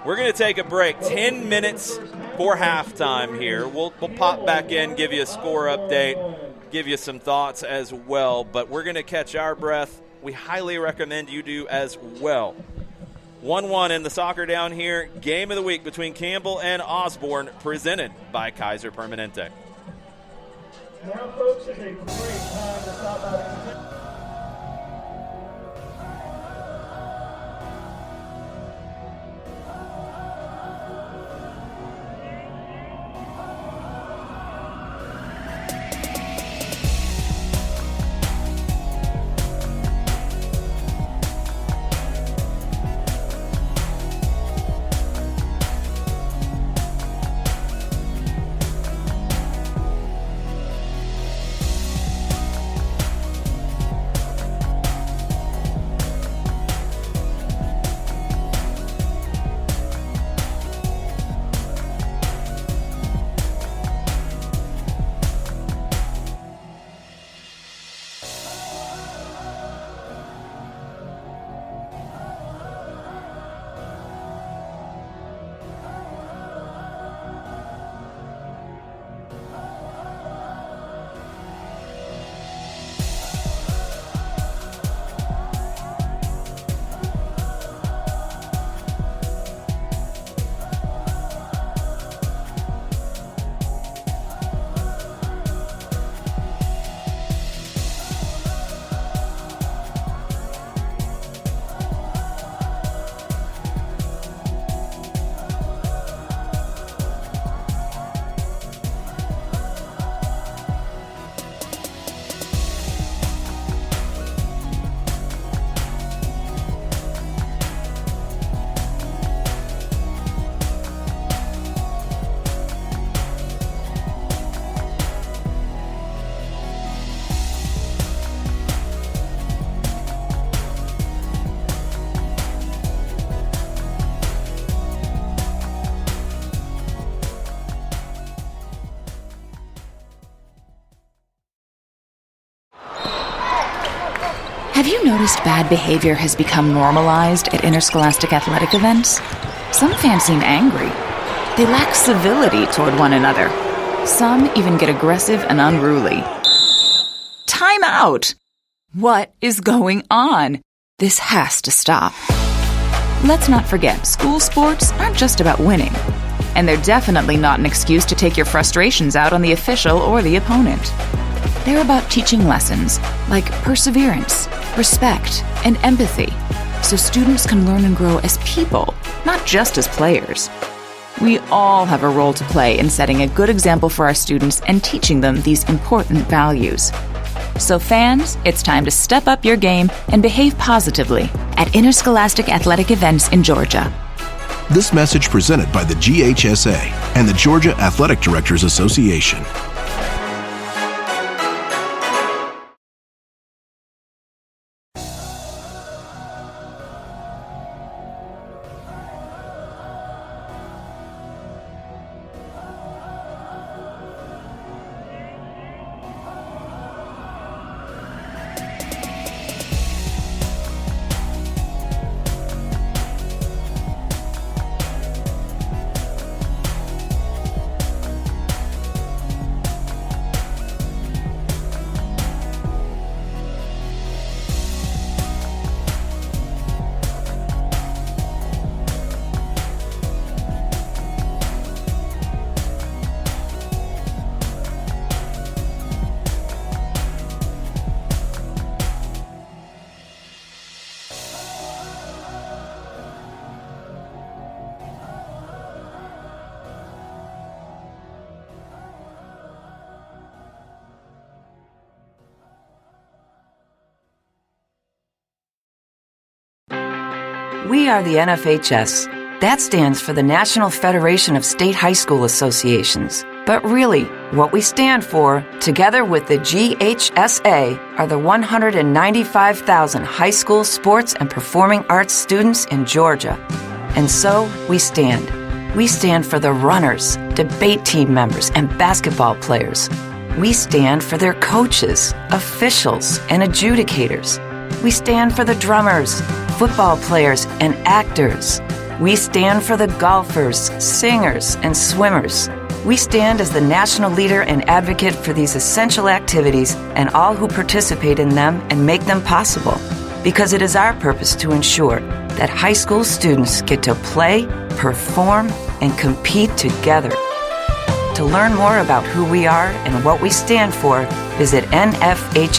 We're going to take a break. 10 minutes for halftime here. We'll pop back in, give you a score update, give you some thoughts as well, but we're going to catch our breath. We highly recommend you do as well. 1-1 in the soccer down here. Game of the week between Campbell and Osborne, presented by Kaiser Permanente. Now, folks, is a great time to stop out. Have you noticed bad behavior has become normalized at interscholastic athletic events? Some fans seem angry. They lack civility toward one another. Some even get aggressive and unruly. Time out! What is going on? This has to stop. Let's not forget, school sports aren't just about winning. And they're definitely not an excuse to take your frustrations out on the official or the opponent. They're about teaching lessons like perseverance, respect, and empathy, so students can learn and grow as people, not just as players. We all have a role to play in setting a good example for our students and teaching them these important values. So fans, it's time to step up your game and behave positively at interscholastic athletic events in Georgia. This message presented by the GHSA and the Georgia Athletic Directors Association. We are the NFHS. That stands for the National Federation of State High School Associations. But really, what we stand for, together with the GHSA, are the 195,000 high school sports and performing arts students in Georgia. And so, we stand. We stand for the runners, debate team members, and basketball players. We stand for their coaches, officials, and adjudicators. We stand for the drummers, football players, and actors. We stand for the golfers, singers, and swimmers. We stand as the national leader and advocate for these essential activities and all who participate in them and make them possible, because it is our purpose to ensure that high school students get to play, perform, and compete together. To learn more about who we are and what we stand for, visit nfhs.org.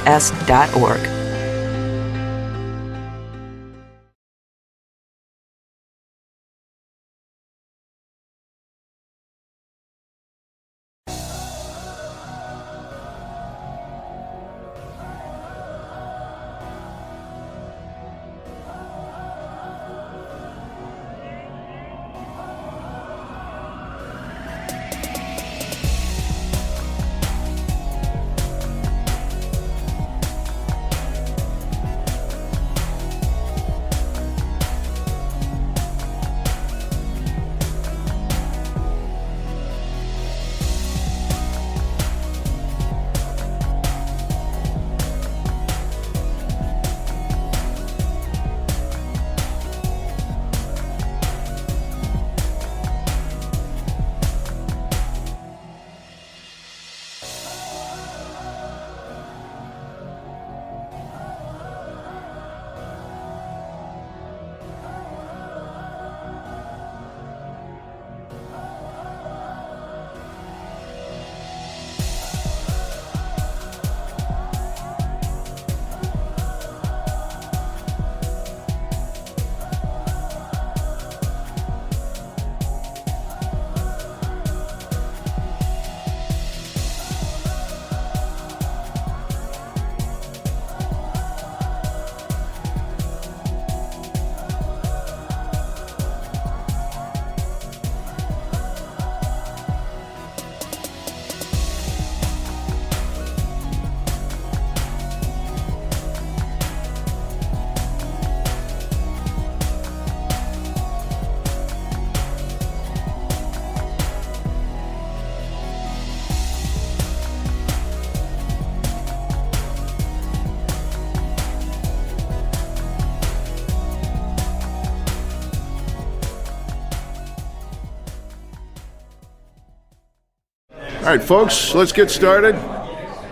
All right, folks, let's get started.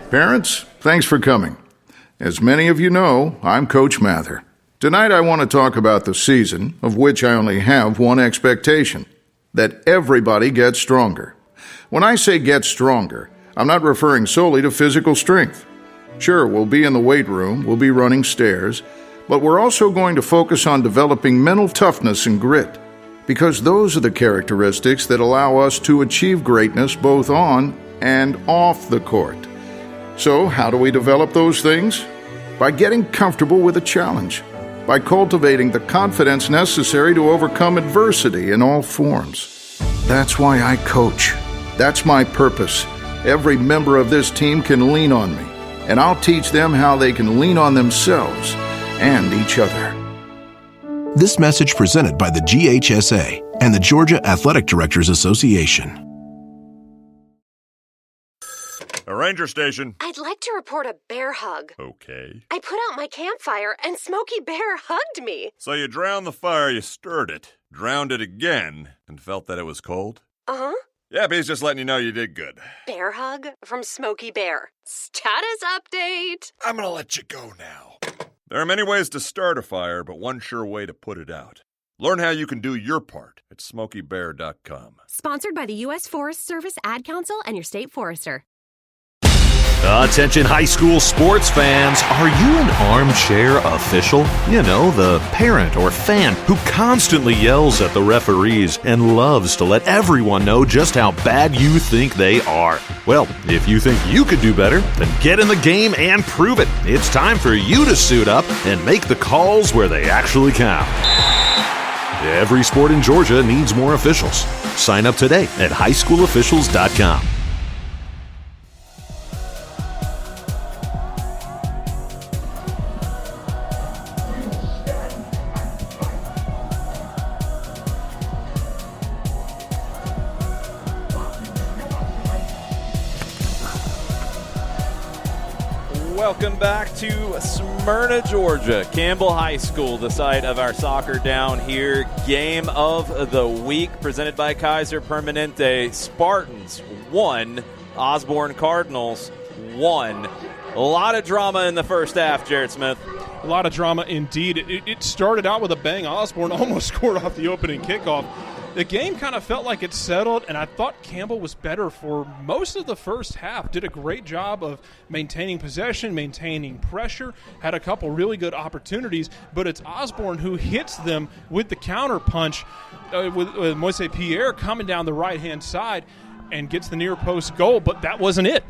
Parents, thanks for coming. As many of you know, I'm Coach Mather. Tonight I want to talk about the season, of which I only have one expectation, that everybody gets stronger. When I say get stronger, I'm not referring solely to physical strength. Sure, we'll be in the weight room, we'll be running stairs, but we're also going to focus on developing mental toughness and grit, because those are the characteristics that allow us to achieve greatness both on and off the court. So, how do we develop those things? By getting comfortable with a challenge, by cultivating the confidence necessary to overcome adversity in all forms. That's why I coach. That's my purpose. Every member of this team can lean on me, and I'll teach them how they can lean on themselves and each other. This message presented by the GHSA and the Georgia Athletic Directors Association. A ranger station. I'd like to report a bear hug. Okay. I put out my campfire and Smokey Bear hugged me. So you drowned the fire, you stirred it, drowned it again, and felt that it was cold? Uh-huh. Yeah, he's just letting you know you did good. Bear hug from Smokey Bear. Status update. I'm gonna let you go now. There are many ways to start a fire, but one sure way to put it out. Learn how you can do your part at SmokeyBear.com. Sponsored by the U.S. Forest Service, Ad Council, and your state forester. Attention high school sports fans, are you an armchair official? You know, the parent or fan who constantly yells at the referees and loves to let everyone know just how bad you think they are. Well, if you think you could do better, then get in the game and prove it. It's time for you to suit up and make the calls where they actually count. Every sport in Georgia needs more officials. Sign up today at highschoolofficials.com. Welcome back to Smyrna, Georgia. Campbell High School, the site of our soccer down here. Game of the week presented by Kaiser Permanente. Spartans 1, Osborne Cardinals 1. A lot of drama in the first half, Jarrett Smith. A lot of drama indeed. It started out with a bang. Osborne almost scored off the opening kickoff. The game kind of felt like it settled, and I thought Campbell was better for most of the first half. Did a great job of maintaining possession, maintaining pressure, had a couple really good opportunities, but it's Osborne who hits them with the counter punch with Moise Pierre coming down the right-hand side and gets the near post goal, but that wasn't it.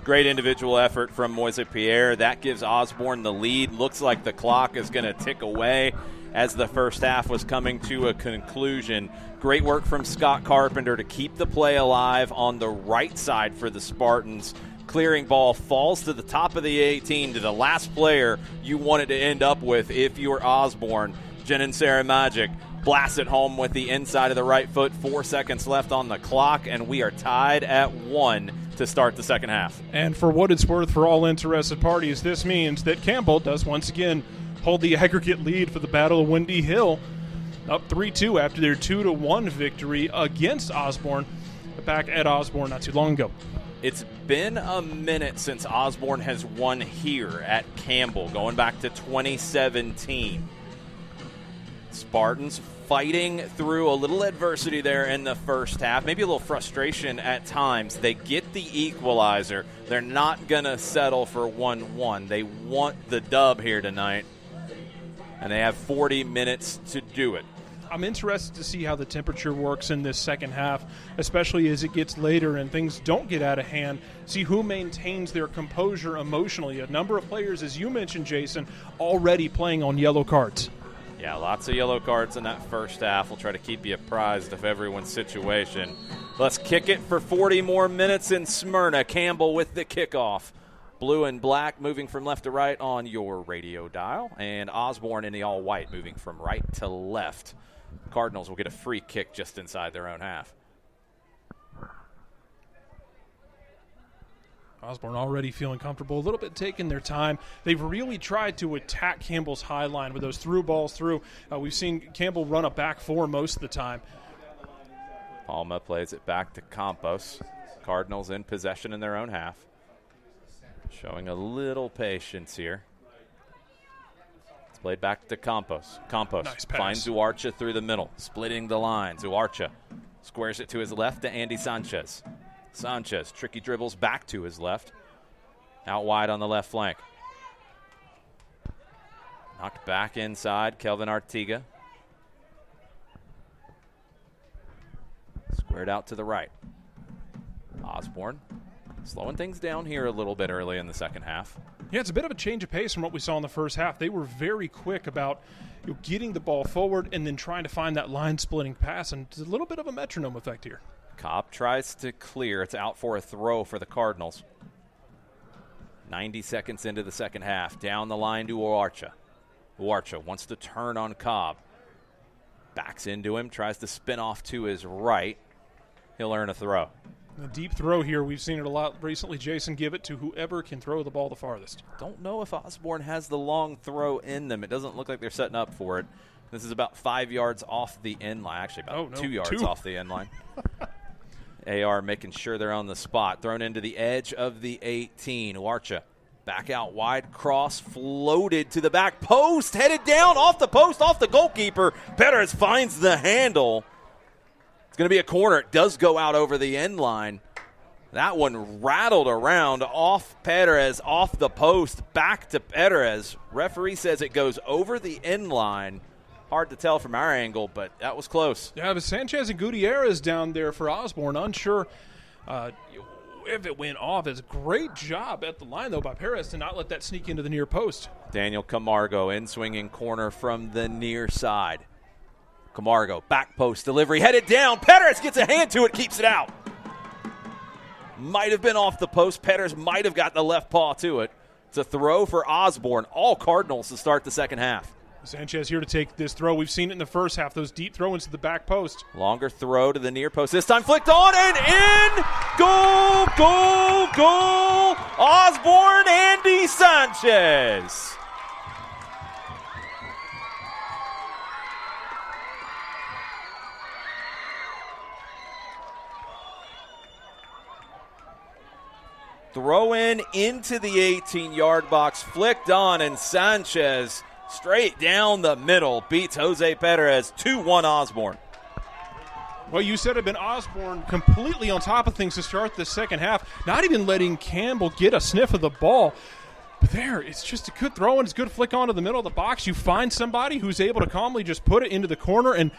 Great individual effort from Moise Pierre. That gives Osborne the lead. Looks like the clock is going to tick away as the first half was coming to a conclusion. Great work from Scott Carpenter to keep the play alive on the right side for the Spartans. Clearing ball falls to the top of the 18 to the last player you wanted to end up with if you were Osborne. Jenin Saramagic blasts it home with the inside of the right foot. 4 seconds left on the clock, and we are tied at 1 to start the second half. And for what it's worth for all interested parties, this means that Campbell does once again hold the aggregate lead for the Battle of Windy Hill, up 3-2 after their 2-1 victory against Osborne back at Osborne not too long ago. It's been a minute since Osborne has won here at Campbell, going back to 2017. Spartans fighting through a little adversity there in the first half, maybe a little frustration at times. They get the equalizer. They're not going to settle for 1-1. They want the dub here tonight, and they have 40 minutes to do it. I'm interested to see how the temperature works in this second half, especially as it gets later and things don't get out of hand. See who maintains their composure emotionally. A number of players, as you mentioned, Jason, already playing on yellow cards. Yeah, lots of yellow cards in that first half. We'll try to keep you apprised of everyone's situation. Let's kick it for 40 more minutes in Smyrna. Campbell with the kickoff. Blue and black moving from left to right on your radio dial, and Osborne in the all-white moving from right to left. Cardinals will get a free kick just inside their own half. Osborne already feeling comfortable, a little bit taking their time. They've really tried to attack Campbell's high line with those through balls through. We've seen Campbell run a back four most of the time. Palma plays it back to Campos. Cardinals in possession in their own half. Showing a little patience here. It's played back to Campos. Campos nice pass. Finds Uarcha through the middle, splitting the lines. Uarcha squares it to his left to Andy Sanchez. Sanchez, tricky dribbles back to his left. Out wide on the left flank. Knocked back inside, Kelvin Artiga. Squared out to the right. Osborne slowing things down here a little bit early in the second half. Yeah, it's a bit of a change of pace from what we saw in the first half. They were very quick about getting the ball forward and then trying to find that line-splitting pass, and it's a little bit of a metronome effect here. Cobb tries to clear. It's out for a throw for the Cardinals. 90 seconds into the second half. Down the line to Uarcha. Uarcha wants to turn on Cobb. Backs into him, tries to spin off to his right. He'll earn a throw. A deep throw here. We've seen it a lot recently. Jason, give it to whoever can throw the ball the farthest. Don't know if Osborne has the long throw in them. It doesn't look like they're setting up for it. This is about 5 yards off the end line. Actually, about 2 yards off the end line. AR making sure they're on the spot. Thrown into the edge of the 18. Uarcha back out wide. Cross floated to the back post. Headed down off the post, off the goalkeeper. Perez finds the handle. It's going to be a corner. It does go out over the end line. That one rattled around off Perez, off the post, back to Perez. Referee says it goes over the end line. Hard to tell from our angle, but that was close. Yeah, it was Sanchez and Gutierrez down there for Osborne. Unsure if it went off. It's a great job at the line, though, by Perez to not let that sneak into the near post. Daniel Camargo in swinging corner from the near side. Camargo, back post delivery, headed down. Perez gets a hand to it, keeps it out. Might have been off the post. Perez might have got the left paw to it. It's a throw for Osborne. All Cardinals to start the second half. Sanchez here to take this throw. We've seen it in the first half, those deep throw-ins to the back post. Longer throw to the near post. This time flicked on and in. Goal, goal, goal. Osborne, Andy Sanchez. Throw in into the 18-yard box, flicked on, and Sanchez straight down the middle beats Jose Perez. 2-1 Osborne. Well, you said it had been Osborne completely on top of things to start the second half, not even letting Campbell get a sniff of the ball. But there, it's just a good throw, and it's a good flick onto the middle of the box. You find somebody who's able to calmly just put it into the corner, and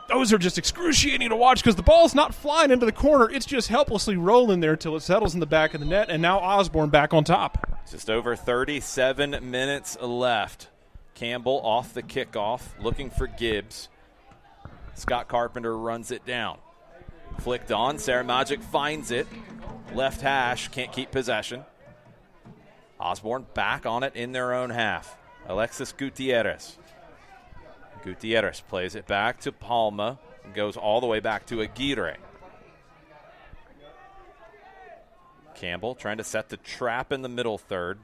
those are just excruciating to watch because the ball's not flying into the corner. It's just helplessly rolling there until it settles in the back of the net, and now Osborne back on top. Just over 37 minutes left. Campbell off the kickoff, looking for Gibbs. Scott Carpenter runs it down. Flicked on. Saramagic finds it. Left hash, can't keep possession. Osborne back on it in their own half. Alexis Gutierrez. Gutierrez plays it back to Palma and goes all the way back to Aguirre. Campbell trying to set the trap in the middle third.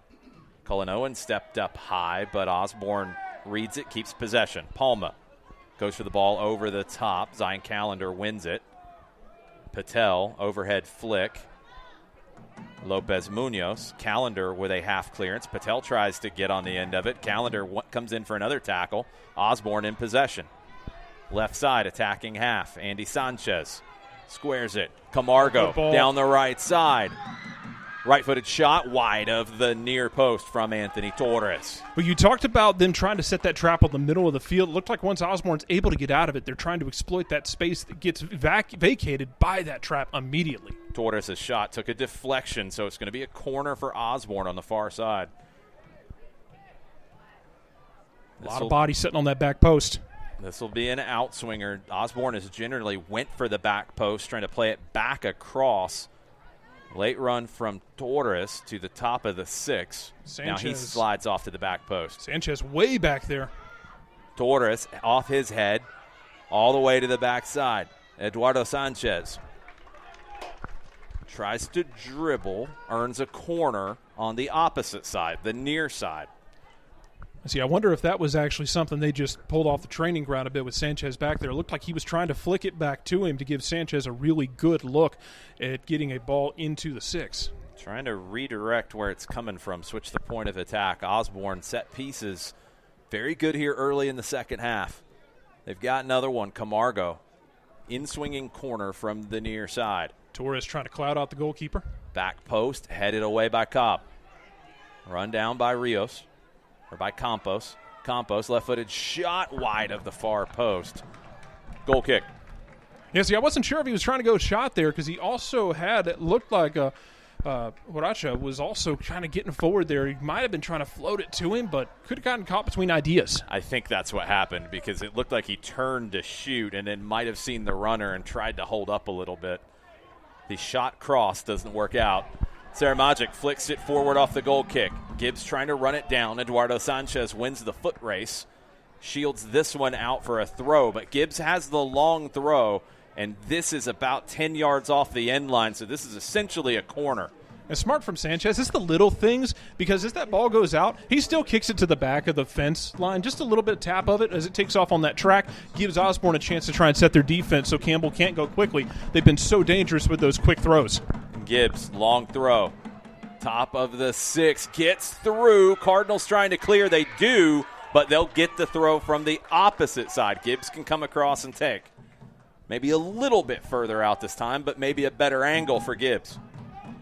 Cullen Owen stepped up high, but Osborne reads it, keeps possession. Palma goes for the ball over the top. Zion Callender wins it. Patel, overhead flick. Lopez Munoz. Callender with a half clearance. Patel tries to get on the end of it. Callender comes in for another tackle. Osborne in possession. Left side attacking half. Andy Sanchez squares it. Camargo down the right side. Right-footed shot wide of the near post from Anthony Torres. Well, you talked about them trying to set that trap on the middle of the field. It looked like once Osborne's able to get out of it, they're trying to exploit that space that gets vacated by that trap immediately. Torres' shot took a deflection, so it's going to be a corner for Osborne on the far side. A lot of body sitting on that back post. This will be an outswinger. Osborne has generally went for the back post, trying to play it back across. Late run from Torres to the top of the 6. Sanchez. Now he slides off to the back post. Sanchez way back there. Torres off his head all the way to the backside. Eduardo Sanchez tries to dribble, earns a corner on the opposite side, the near side. See, I wonder if that was actually something they just pulled off the training ground a bit with Sanchez back there. It looked like he was trying to flick it back to him to give Sanchez a really good look at getting a ball into the 6. Trying to redirect where it's coming from, switch the point of attack. Osborne set pieces. Very good here early in the second half. They've got another one, Camargo. In-swinging corner from the near side. Torres trying to cloud out the goalkeeper. Back post, headed away by Cobb. Run down by Rios. Or by Campos. Campos, left-footed shot wide of the far post. Goal kick. Yeah, see, I wasn't sure if he was trying to go shot there because he also had, it looked like Huaracha was also kind of getting forward there. He might have been trying to float it to him, but could have gotten caught between ideas. I think that's what happened because it looked like he turned to shoot and then might have seen the runner and tried to hold up a little bit. The shot cross doesn't work out. Saramagic flicks it forward off the goal kick. Gibbs trying to run it down. Eduardo Sanchez wins the foot race. Shields this one out for a throw, but Gibbs has the long throw, and this is about 10 yards off the end line, so this is essentially a corner. And smart from Sanchez. It's the little things, because as that ball goes out, he still kicks it to the back of the fence line. Just a little bit of tap of it as it takes off on that track. Gives Osborne a chance to try and set their defense so Campbell can't go quickly. They've been so dangerous with those quick throws. Gibbs, long throw. Top of the 6, gets through. Cardinals trying to clear. They do, but they'll get the throw from the opposite side. Gibbs can come across and take. Maybe a little bit further out this time, but maybe a better angle for Gibbs.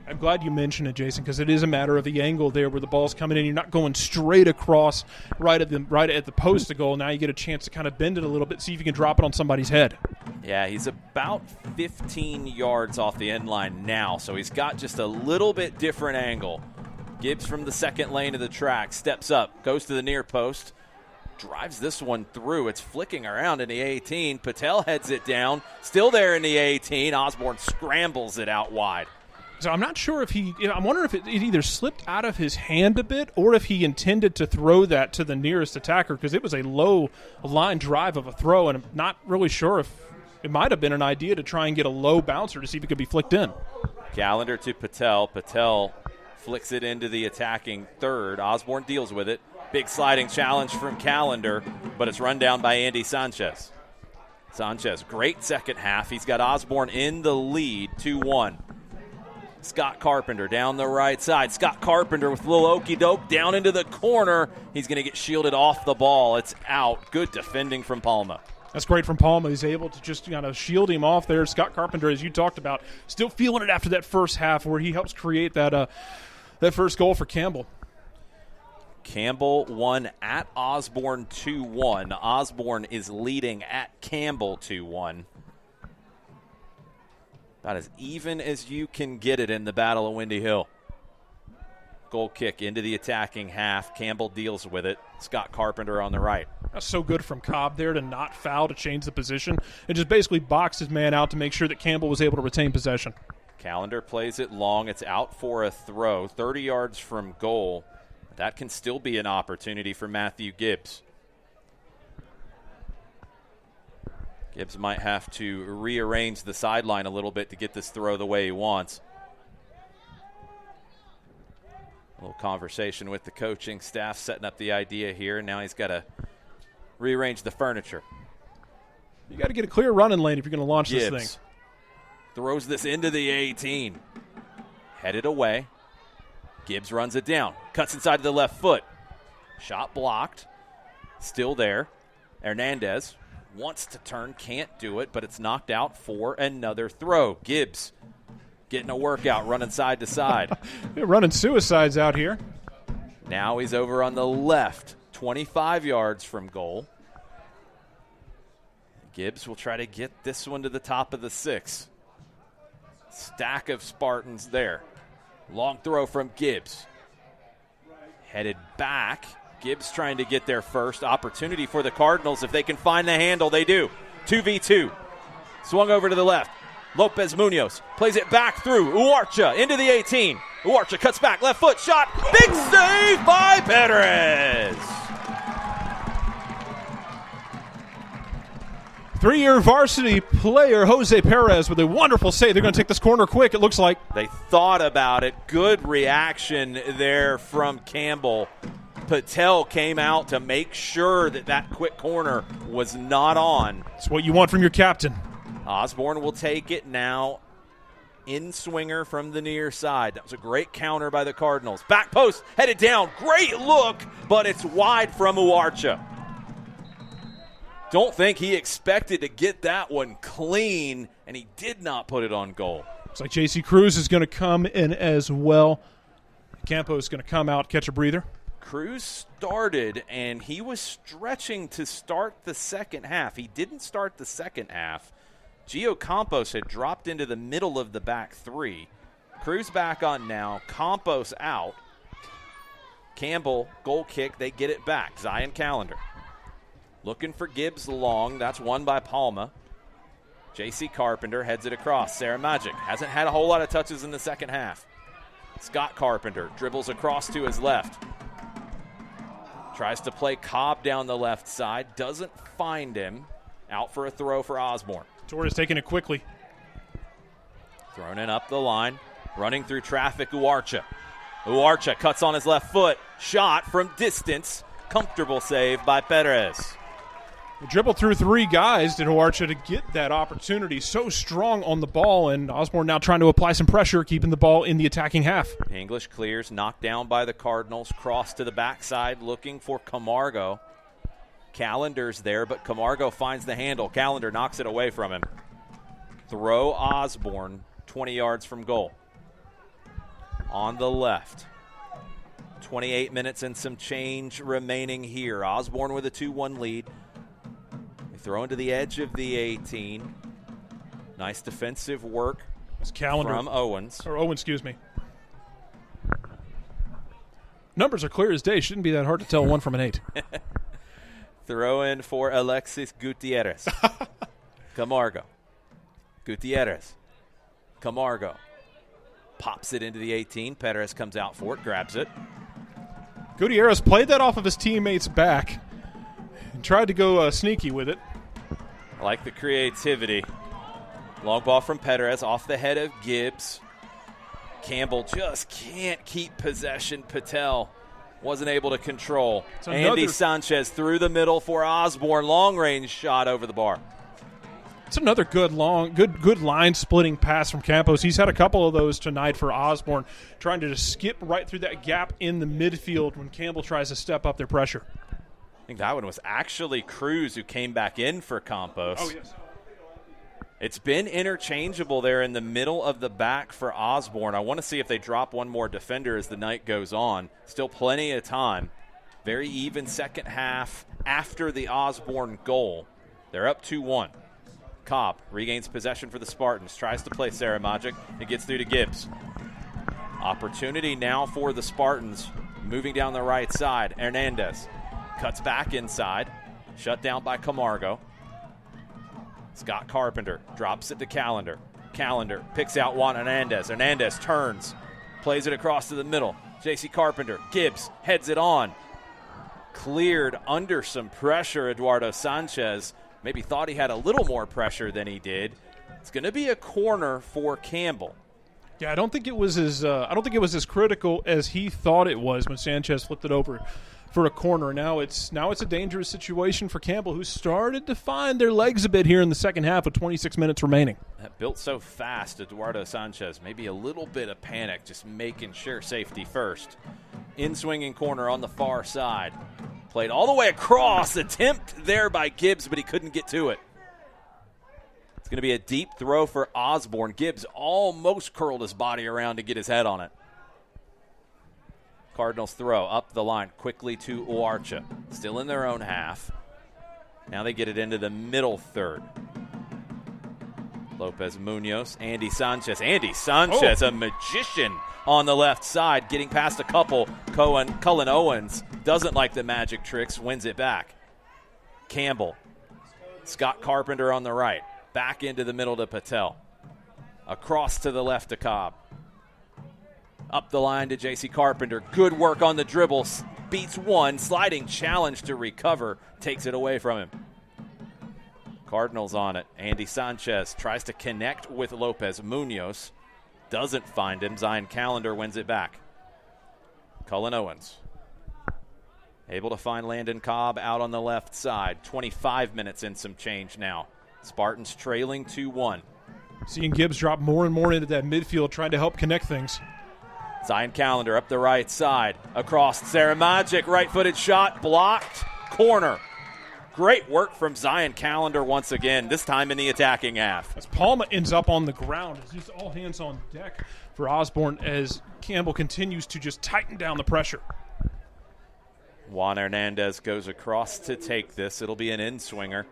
I'm glad you mentioned it, Jason, because it is a matter of the angle there where the ball's coming in. You're not going straight across right at the post to goal. Now you get a chance to kind of bend it a little bit, see if you can drop it on somebody's head. Yeah, he's about 15 yards off the end line now, so he's got just a little bit different angle. Gibbs from the second lane of the track steps up, goes to the near post, drives this one through. It's flicking around in the 18. Patel heads it down, still there in the 18. Osborne scrambles it out wide. So I'm not sure if I'm wondering if it either slipped out of his hand a bit or if he intended to throw that to the nearest attacker because it was a low line drive of a throw, and I'm not really sure if it might have been an idea to try and get a low bouncer to see if it could be flicked in. Callender to Patel. Patel flicks it into the attacking third. Osborne deals with it. Big sliding challenge from Callender, but it's run down by Andy Sanchez. Sanchez, great second half. He's got Osborne in the lead, 2-1. Scott Carpenter down the right side. Scott Carpenter with a little okey-doke down into the corner. He's going to get shielded off the ball. It's out. Good defending from Palma. That's great from Palma. He's able to just kind of shield him off there. Scott Carpenter, as you talked about, still feeling it after that first half where he helps create that first goal for Campbell. Campbell won at Osborne 2-1. Osborne is leading at Campbell 2-1. About as even as you can get it in the Battle of Windy Hill. Goal kick into the attacking half. Campbell deals with it. Scott Carpenter on the right. That's so good from Cobb there to not foul, to change the position, and just basically box his man out to make sure that Campbell was able to retain possession. Callender plays it long. It's out for a throw. 30 yards from goal. That can still be an opportunity for Matthew Gibbs. Gibbs might have to rearrange the sideline a little bit to get this throw the way he wants. A little conversation with the coaching staff, setting up the idea here. Now he's got to rearrange the furniture. You got to get a clear running lane if you're going to launch Gibbs this thing. Throws this into the 18. Headed away. Gibbs runs it down. Cuts inside to the left foot. Shot blocked. Still there. Hernandez wants to turn, can't do it, but it's knocked out for another throw. Gibbs getting a workout, running side to side. They're running suicides out here. Now he's over on the left, 25 yards from goal. Gibbs will try to get this one to the top of the 6. Stack of Spartans there. Long throw from Gibbs. Headed back. Gibbs trying to get there first. Opportunity for the Cardinals. If they can find the handle, they do. 2v2. Swung over to the left. Lopez Munoz plays it back through. Huaracha into the 18. Huaracha cuts back. Left foot shot. Big save by Perez. 3-year varsity player Jose Perez with a wonderful save. They're going to take this corner quick, it looks like. They thought about it. Good reaction there from Campbell. Patel came out to make sure that quick corner was not on. That's what you want from your captain. Osborne will take it now. In-swinger from the near side. That was a great counter by the Cardinals. Back post, headed down. Great look, but it's wide from Uarcha. Don't think he expected to get that one clean, and he did not put it on goal. Looks like J.C. Cruz is going to come in as well. Campos is going to come out, catch a breather. Cruz started, and he was stretching to start the second half. He didn't start the second half. Gio Campos had dropped into the middle of the back three. Cruz back on now. Campos out. Campbell, goal kick. They get it back. Zion Callender. Looking for Gibbs long. That's won by Palma. J.C. Carpenter heads it across. Sarah Magic hasn't had a whole lot of touches in the second half. Scott Carpenter dribbles across to his left. Tries to play Cobb down the left side. Doesn't find him. Out for a throw for Osborne. Torres taking it quickly. Thrown in up the line. Running through traffic, Uarcha. Uarcha cuts on his left foot. Shot from distance. Comfortable save by Perez. He dribbled through three guys, did Uarcha, to get that opportunity. So strong on the ball, and Osborne now trying to apply some pressure, keeping the ball in the attacking half. English clears, knocked down by the Cardinals. Cross to the backside, looking for Camargo. Calendar's there, but Camargo finds the handle. Callender knocks it away from him. Throw Osborne 20 yards from goal. On the left. 28 minutes and some change remaining here. Osborne with a 2-1 lead. They throw into the edge of the 18. Nice defensive work from Owens. Excuse me. Numbers are clear as day. Shouldn't be that hard to tell 1 from an 8. Throw in for Alexis Gutierrez. Camargo. Gutierrez. Camargo. Pops it into the 18. Perez comes out for it, grabs it. Gutierrez played that off of his teammate's back and tried to go sneaky with it. I like the creativity. Long ball from Perez off the head of Gibbs. Campbell just can't keep possession. Patel wasn't able to control. Andy Sanchez through the middle for Osborne. Long-range shot over the bar. It's another good line-splitting pass from Campos. He's had a couple of those tonight for Osborne, trying to just skip right through that gap in the midfield when Campbell tries to step up their pressure. I think that one was actually Cruz who came back in for Campos. Oh, yes. It's been interchangeable there in the middle of the back for Osborne. I want to see if they drop one more defender as the night goes on. Still plenty of time. Very even second half after the Osborne goal. They're up 2-1. Cobb regains possession for the Spartans. Tries to play Sarah Magic. It gets through to Gibbs. Opportunity now for the Spartans. Moving down the right side. Hernandez cuts back inside. Shut down by Camargo. Scott Carpenter drops it to Callender. Callender picks out Juan Hernandez. Hernandez turns, plays it across to the middle. J.C. Carpenter, Gibbs heads it on. Cleared under some pressure. Eduardo Sanchez maybe thought he had a little more pressure than he did. It's going to be a corner for Campbell. Yeah, I don't think it was as critical as he thought it was when Sanchez flipped it over for a corner. Now it's a dangerous situation for Campbell, who started to find their legs a bit here in the second half with 26 minutes remaining. That built so fast, Eduardo Sanchez. Maybe a little bit of panic, just making sure safety first. In-swinging corner on the far side. Played all the way across. Attempt there by Gibbs, but he couldn't get to it. It's going to be a deep throw for Osborne. Gibbs almost curled his body around to get his head on it. Cardinals throw up the line quickly to Uarcha. Still in their own half. Now they get it into the middle third. Lopez Munoz, Andy Sanchez. A magician on the left side, getting past a couple. Cullen Owens doesn't like the magic tricks, wins it back. Campbell. Scott Carpenter on the right. Back into the middle to Patel. Across to the left to Cobb. Up the line to J.C. Carpenter. Good work on the dribble. Beats one. Sliding challenge to recover. Takes it away from him. Cardinals on it. Andy Sanchez tries to connect with Lopez Munoz. Doesn't find him. Zion Callender wins it back. Cullen Owens. Able to find Landon Cobb out on the left side. 25 minutes and some change now. Spartans trailing 2-1. Seeing Gibbs drop more and more into that midfield, trying to help connect things. Zion Calendar up the right side. Across Saramagic, right-footed shot, blocked, corner. Great work from Zion Calendar once again, this time in the attacking half. As Palma ends up on the ground, it's just all hands on deck for Osborne as Campbell continues to just tighten down the pressure. Juan Hernandez goes across to take this. It'll be an in-swinger.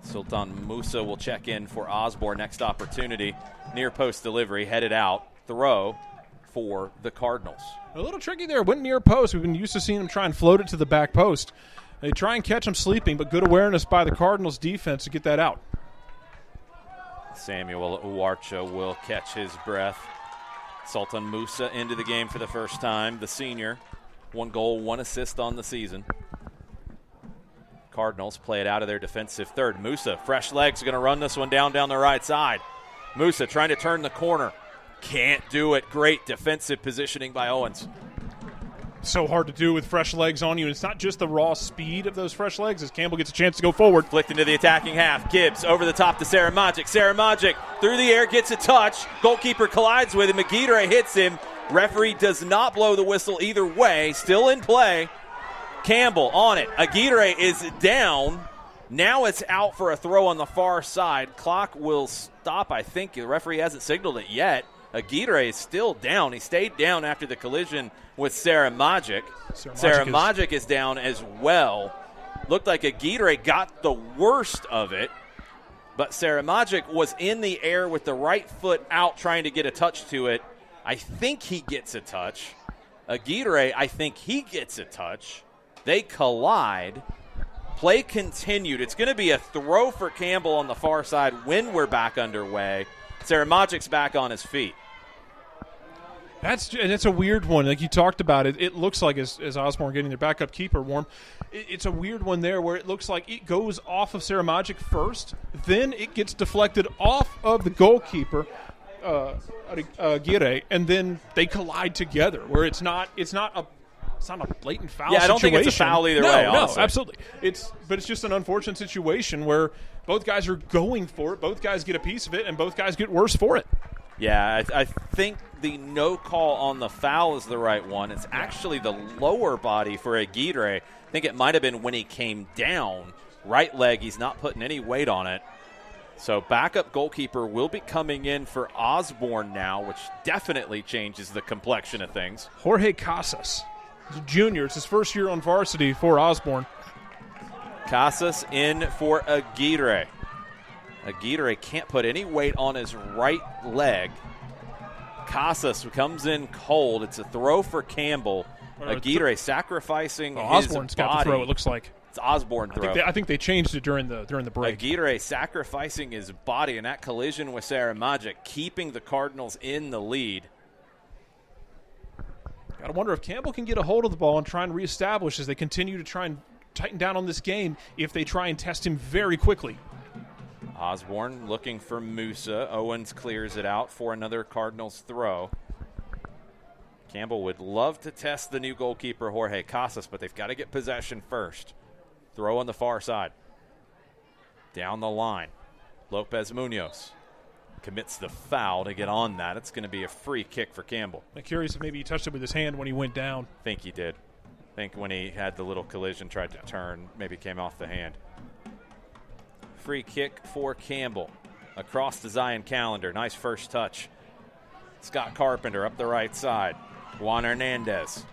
Sultan Musa will check in for Osborne. Next opportunity, near post delivery, headed out. Throw for the Cardinals. A little tricky there. Went near post. We've been used to seeing them try and float it to the back post. They try and catch him sleeping, but good awareness by the Cardinals defense to get that out. Samuel Uarcha will catch his breath. Sultan Musa into the game for the first time. The senior, 1 goal, 1 assist on the season. Cardinals play it out of their defensive third. Musa, fresh legs, going to run this one down the right side. Musa trying to turn the corner. Can't do it. Great defensive positioning by Owens. So hard to do with fresh legs on you. And it's not just the raw speed of those fresh legs as Campbell gets a chance to go forward. Flicked into the attacking half. Gibbs over the top to Saramagic. Saramagic through the air, gets a touch. Goalkeeper collides with him. Aguirre hits him. Referee does not blow the whistle either way. Still in play. Campbell on it. Aguirre is down. Now it's out for a throw on the far side. Clock will stop, I think. The referee hasn't signaled it yet. Aguirre is still down. He stayed down after the collision with Saramagic. Saramagic is down as well. Looked like Aguirre got the worst of it, but Saramagic was in the air with the right foot out trying to get a touch to it. I think he gets a touch. Aguirre, I think he gets a touch. They collide. Play continued. It's going to be a throw for Campbell on the far side when we're back underway. Saramagic's back on his feet. It's a weird one. Like you talked about it, it looks like as Osborne getting their backup keeper warm, it's a weird one there where it looks like it goes off of Saramagic first, then it gets deflected off of the goalkeeper, Aguirre, and then they collide together where it's not a blatant foul situation. I don't think it's a foul either way. No, absolutely. But it's just an unfortunate situation where both guys are going for it, both guys get a piece of it, and both guys get worse for it. Yeah, I think the no call on the foul is the right one. It's actually the lower body for Aguirre. I think it might have been when he came down. Right leg, he's not putting any weight on it. So backup goalkeeper will be coming in for Osborne now, which definitely changes the complexion of things. Jorge Casas. He's a junior. It's his first year on varsity for Osborne. Casas in for Aguirre. Aguirre can't put any weight on his right leg. Casas comes in cold. It's a throw for Campbell. Aguirre sacrificing his Osborne's body. Got the throw, it looks like. It's Osborne throw. I think they changed it during the break. Aguirre sacrificing his body in that collision with Saramagic, keeping the Cardinals in the lead. Got to wonder if Campbell can get a hold of the ball and try and reestablish as they continue to try and tighten down on this game if they try and test him very quickly. Osborne looking for Musa. Owens clears it out for another Cardinals throw. Campbell would love to test the new goalkeeper, Jorge Casas, but they've got to get possession first. Throw on the far side. Down the line. Lopez Munoz commits the foul to get on that. It's going to be a free kick for Campbell. I'm curious if maybe he touched it with his hand when he went down. I think he did. I think when he had the little collision, tried to turn, maybe came off the hand. Free kick for Campbell. Across to Zion Calendar. Nice first touch. Scott Carpenter up the right side. Juan Hernandez.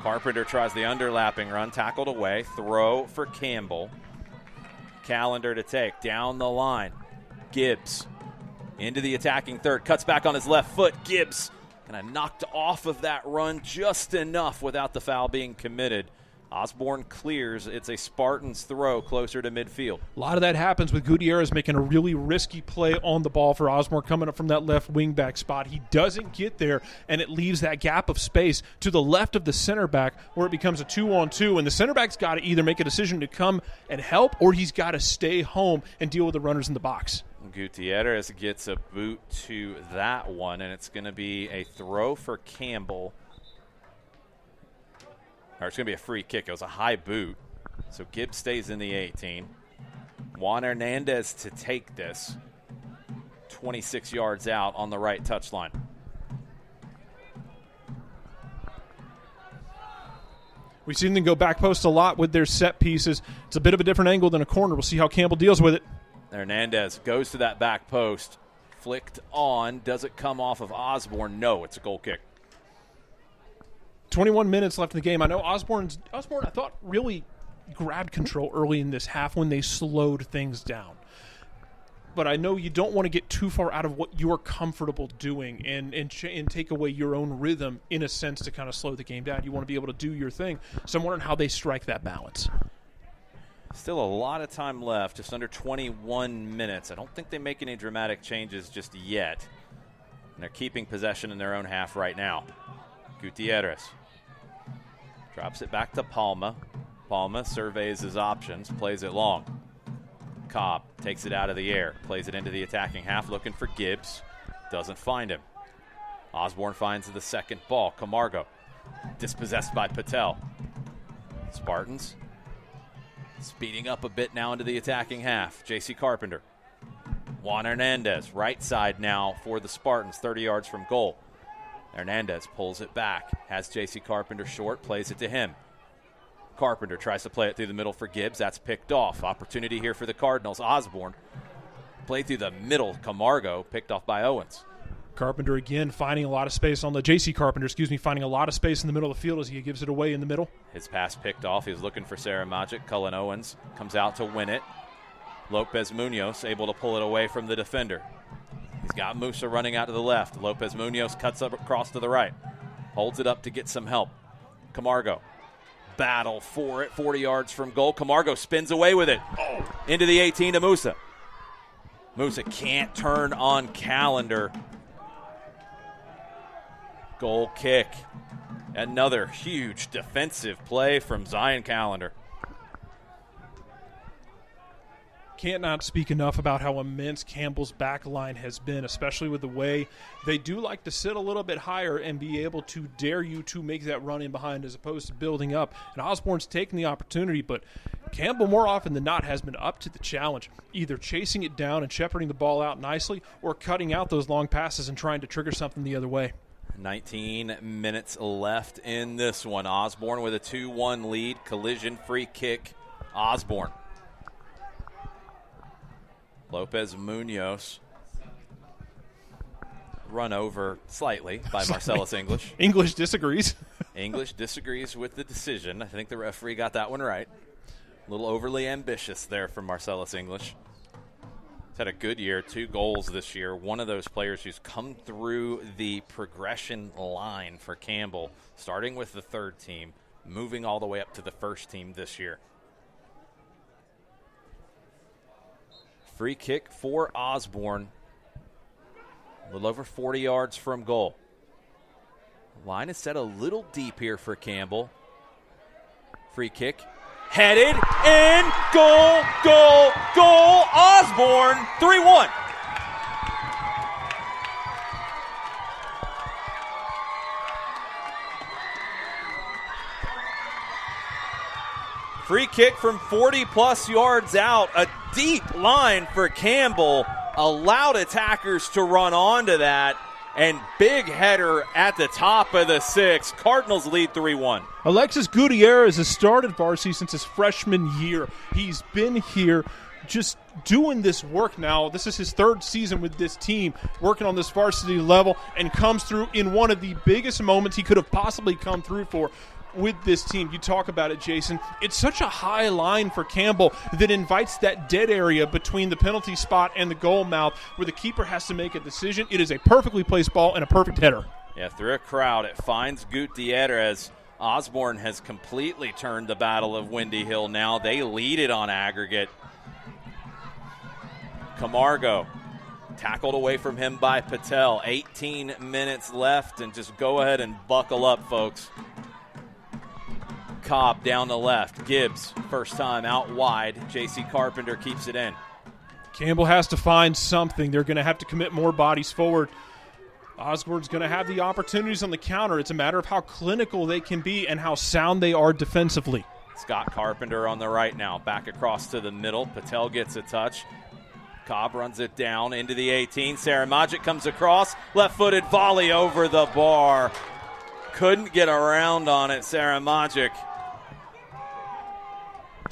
Carpenter tries the underlapping run. Tackled away. Throw for Campbell. Calendar to take. Down the line. Gibbs. Into the attacking third. Cuts back on his left foot. Gibbs kind of knocked off of that run just enough without the foul being committed. Osborne clears. It's a Spartans throw closer to midfield. A lot of that happens with Gutierrez making a really risky play on the ball for Osborne coming up from that left wing-back spot. He doesn't get there, and it leaves that gap of space to the left of the center back where it becomes a 2-on-2, and the center back's got to either make a decision to come and help or he's got to stay home and deal with the runners in the box. Gutierrez gets a boot to that one, and it's going to be a throw for Campbell. Or it's going to be a free kick. It was a high boot. So Gibbs stays in the 18. Juan Hernandez to take this. 26 yards out on the right touchline. We've seen them go back post a lot with their set pieces. It's a bit of a different angle than a corner. We'll see how Campbell deals with it. Hernandez goes to that back post. Flicked on. Does it come off of Osborne? No, it's a goal kick. 21 minutes left in the game. I know Osborne, I thought, really grabbed control early in this half when they slowed things down. But I know you don't want to get too far out of what you're comfortable doing and take away your own rhythm, in a sense, to kind of slow the game down. You want to be able to do your thing. So I'm wondering how they strike that balance. Still a lot of time left, just under 21 minutes. I don't think they make any dramatic changes just yet. And they're keeping possession in their own half right now. Gutierrez drops it back to Palma. Palma surveys his options, plays it long. Cobb takes it out of the air, plays it into the attacking half, looking for Gibbs. Doesn't find him. Osborne finds the second ball. Camargo dispossessed by Patel. Spartans speeding up a bit now into the attacking half. J.C. Carpenter. Juan Hernandez, right side now for the Spartans, 30 yards from goal. Hernandez pulls it back, has J.C. Carpenter short, plays it to him. Carpenter tries to play it through the middle for Gibbs. That's picked off. Opportunity here for the Cardinals. Osborne played through the middle. Camargo picked off by Owens. Carpenter again finding a lot of space on the J.C. Carpenter, finding a lot of space in the middle of the field as he gives it away in the middle. His pass picked off. He was looking for Sarah Magic. Cullen Owens comes out to win it. Lopez Munoz able to pull it away from the defender. He's got Musa running out to the left. Lopez Munoz cuts up across to the right. Holds it up to get some help. Camargo. Battle for it, 40 yards from goal. Camargo spins away with it. Into the 18 to Musa. Musa can't turn on Calendar. Goal kick. Another huge defensive play from Zion Calendar. Can't not speak enough about how immense Campbell's back line has been, especially with the way they do like to sit a little bit higher and be able to dare you to make that run in behind as opposed to building up. And Osborne's taken the opportunity, but Campbell more often than not has been up to the challenge, either chasing it down and shepherding the ball out nicely or cutting out those long passes and trying to trigger something the other way. 19 minutes left in this one. Osborne with a 2-1 lead. Collision free kick. Osborne. Lopez Munoz run over slightly by Marcellus English. English disagrees. English disagrees with the decision. I think the referee got that one right. A little overly ambitious there from Marcellus English. He's had a good year, 2 goals this year. One of those players who's come through the progression line for Campbell, starting with the third team, moving all the way up to the first team this year. Free kick for Osborne. A little over 40 yards from goal. Line is set a little deep here for Campbell. Free kick. Headed in. Goal, goal, goal. Osborne, 3-1. Free kick from 40-plus yards out. A deep line for Campbell. Allowed attackers to run onto that. And big header at the top of the 6. Cardinals lead 3-1. Alexis Gutierrez has started varsity since his freshman year. He's been here just doing this work now. This is his 3rd season with this team, working on this varsity level, and comes through in one of the biggest moments he could have possibly come through for with this team. You talk about it, Jason. It's such a high line for Campbell that invites that dead area between the penalty spot and the goal mouth where the keeper has to make a decision. It is a perfectly placed ball and a perfect header. Yeah, through a crowd, it finds Gutierrez. Osborne has completely turned the Battle of Windy Hill now. They lead it on aggregate. Camargo tackled away from him by Patel. 18 minutes left, and just go ahead and buckle up, folks. Cobb down the left. Gibbs, first time out wide. J.C. Carpenter keeps it in. Campbell has to find something. They're going to have to commit more bodies forward. Osborne's going to have the opportunities on the counter. It's a matter of how clinical they can be and how sound they are defensively. Scott Carpenter on the right now. Back across to the middle. Patel gets a touch. Cobb runs it down into the 18. Saramagic comes across. Left-footed volley over the bar. Couldn't get around on it, Saramagic.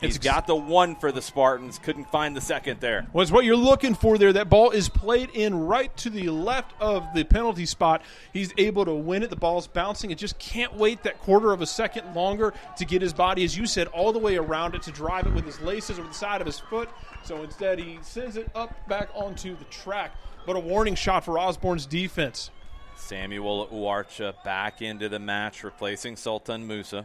He's got the one for the Spartans. Couldn't find the second there. Was what you're looking for there. That ball is played in right to the left of the penalty spot. He's able to win it. The ball's bouncing. It just can't wait that quarter of a second longer to get his body, as you said, all the way around it to drive it with his laces over the side of his foot. So instead he sends it up back onto the track. But a warning shot for Osborne's defense. Samuel Uarcha back into the match, replacing Sultan Musa.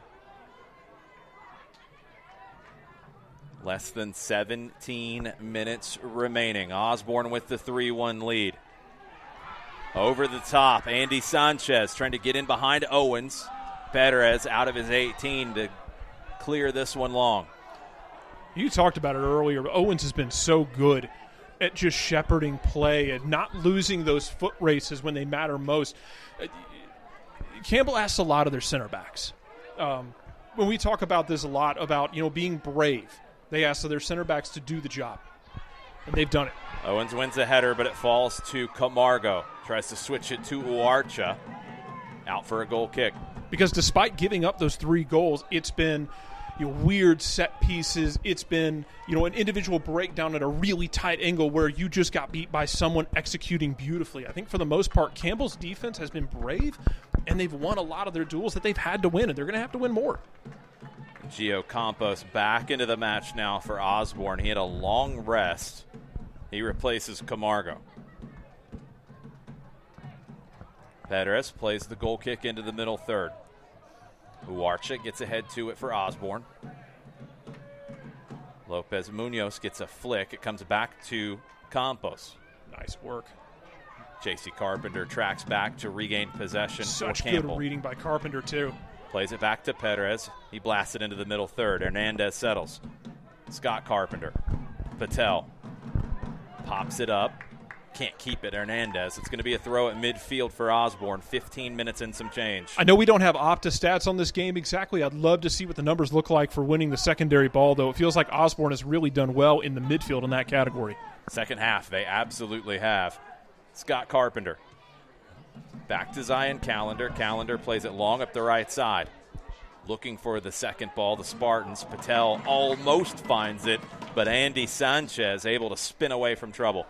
Less than 17 minutes remaining. Osborne with the 3-1 lead. Over the top, Andy Sanchez trying to get in behind Owens. Perez out of his 18 to clear this one long. You talked about it earlier. Owens has been so good at just shepherding play and not losing those foot races when they matter most. Campbell asks a lot of their center backs. When we talk about this a lot, about being brave, they ask their center backs to do the job, and they've done it. Owens wins a header, but it falls to Camargo. Tries to switch it to Uarcha. Out for a goal kick. Because despite giving up those 3 goals, it's been weird set pieces. It's been an individual breakdown at a really tight angle where you just got beat by someone executing beautifully. I think for the most part, Campbell's defense has been brave, and they've won a lot of their duels that they've had to win, and they're going to have to win more. Gio Campos back into the match now for Osborne. He had a long rest. He replaces Camargo. Perez plays the goal kick into the middle third. Uarcha gets ahead to it for Osborne. Lopez Munoz gets a flick. It comes back to Campos. Nice work. J.C. Carpenter tracks back to regain possession Such for Campbell. Good reading by Carpenter, too. Plays it back to Perez. He blasts it into the middle third. Hernandez settles. Scott Carpenter. Patel pops it up. Can't keep it, Hernandez. It's going to be a throw at midfield for Osborne. 15 minutes and some change. I know we don't have Opta stats on this game exactly. I'd love to see what the numbers look like for winning the secondary ball, though. It feels like Osborne has really done well in the midfield in that category. Second half, they absolutely have. Scott Carpenter. Back to Zion Callender. Callender plays it long up the right side. Looking for the second ball, the Spartans. Patel almost finds it, but Andy Sanchez able to spin away from trouble.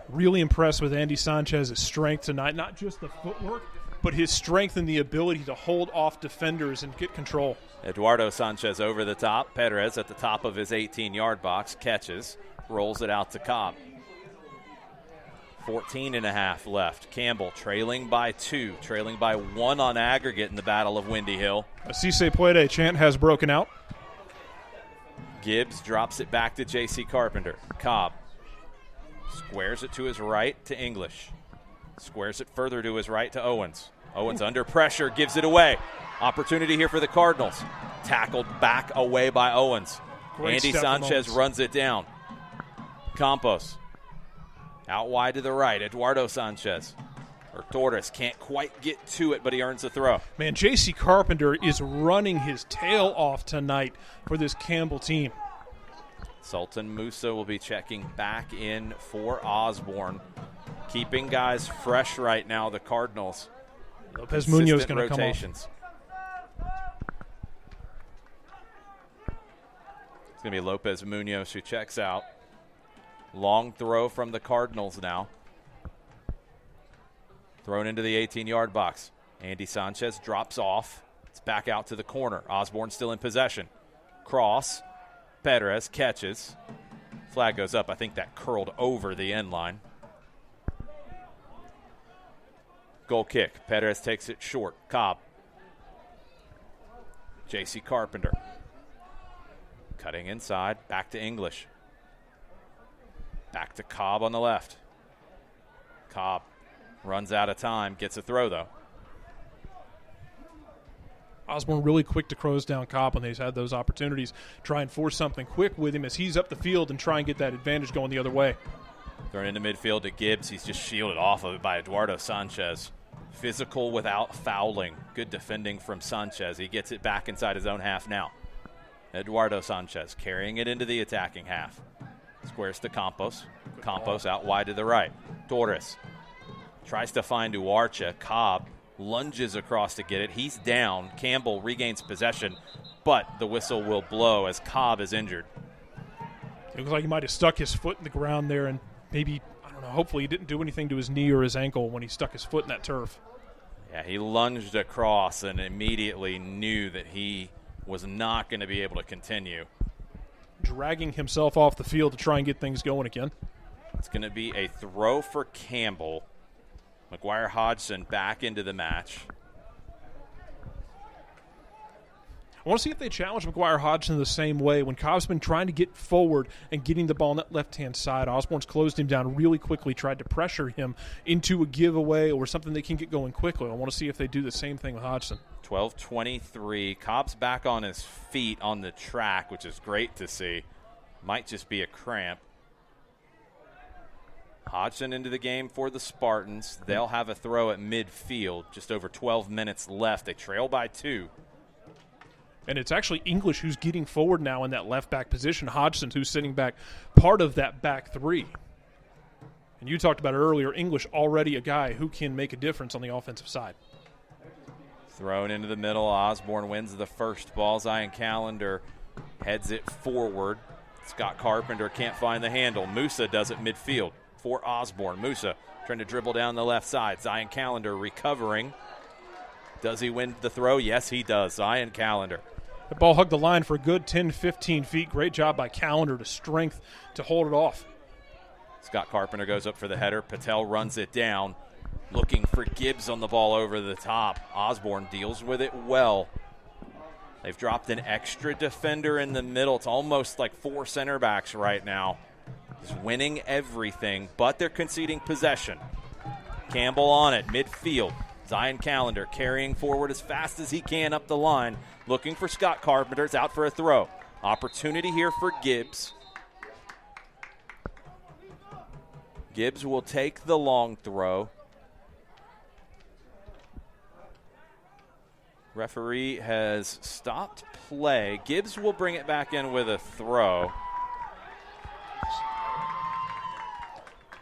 Really impressed with Andy Sanchez's strength tonight. Not just the footwork, but his strength and the ability to hold off defenders and get control. Eduardo Sanchez over the top. Perez at the top of his 18-yard box. Catches. Rolls it out to Cobb. 14 and a half left. Campbell trailing by 2, trailing by 1 on aggregate in the Battle of Windy Hill. A Cisse Puede chant has broken out. Gibbs drops it back to J.C. Carpenter. Cobb squares it to his right to English. Squares it further to his right to Owens. Owens under pressure, gives it away. Opportunity here for the Cardinals. Tackled back away by Owens. Great Andy Sanchez runs it down. Campos. Out wide to the right, Eduardo Sanchez. Or Torres can't quite get to it, but he earns the throw. Man, J.C. Carpenter is running his tail off tonight for this Campbell team. Sultan Musa will be checking back in for Osborne. Keeping guys fresh right now, the Cardinals. Lopez Munoz going to come off. It's going to be Lopez Munoz who checks out. Long throw from the Cardinals now. Thrown into the 18-yard box. Andy Sanchez drops off. It's back out to the corner. Osborne still in possession. Cross. Perez catches. Flag goes up. I think that curled over the end line. Goal kick. Perez takes it short. Cobb. J.C. Carpenter. Cutting inside. Back to English. Back to Cobb on the left. Cobb runs out of time. Gets a throw, though. Osborne really quick to close down Cobb when they've had those opportunities. Try and force something quick with him as he's up the field and try and get that advantage going the other way. Thrown into midfield to Gibbs. He's just shielded off of it by Eduardo Sanchez. Physical without fouling. Good defending from Sanchez. He gets it back inside his own half now. Eduardo Sanchez carrying it into the attacking half. Squares to Campos. Campos out wide to the right. Torres tries to find Uarcha. Cobb lunges across to get it. He's down. Campbell regains possession, but the whistle will blow as Cobb is injured. It looks like he might have stuck his foot in the ground there and maybe, I don't know, hopefully he didn't do anything to his knee or his ankle when he stuck his foot in that turf. Yeah, he lunged across and immediately knew that he was not going to be able to continue. Dragging himself off the field to try and get things going again. It's going to be a throw for Campbell. McGuire Hodgson back into the match. I want to see if they challenge McGuire Hodgson the same way. When Cobb's been trying to get forward and getting the ball on that left-hand side, Osborne's closed him down really quickly, tried to pressure him into a giveaway or something that can get going quickly. I want to see if they do the same thing with Hodgson. 12:23. Cobb's back on his feet on the track, which is great to see. Might just be a cramp. Hodgson into the game for the Spartans. They'll have a throw at midfield. Just over 12 minutes left. They trail by 2. And it's actually English who's getting forward now in that left back position. Hodgson who's sitting back part of that back three. And you talked about it earlier, English already a guy who can make a difference on the offensive side. Thrown into the middle. Osborne wins the first ball. Zion Callender heads it forward. Scott Carpenter can't find the handle. Musa does it midfield for Osborne. Musa trying to dribble down the left side. Zion Callender recovering. Does he win the throw? Yes, he does. Zion Callender. The ball hugged the line for a good 10, 15 feet. Great job by Callender to strength to hold it off. Scott Carpenter goes up for the header. Patel runs it down. Looking for Gibbs on the ball over the top. Osborne deals with it well. They've dropped an extra defender in the middle. It's almost like 4 center backs right now. He's winning everything, but they're conceding possession. Campbell on it, midfield. Zion Callender carrying forward as fast as he can up the line. Looking for Scott Carpenter. It's out for a throw. Opportunity here for Gibbs. Gibbs will take the long throw. Referee has stopped play. Gibbs will bring it back in with a throw.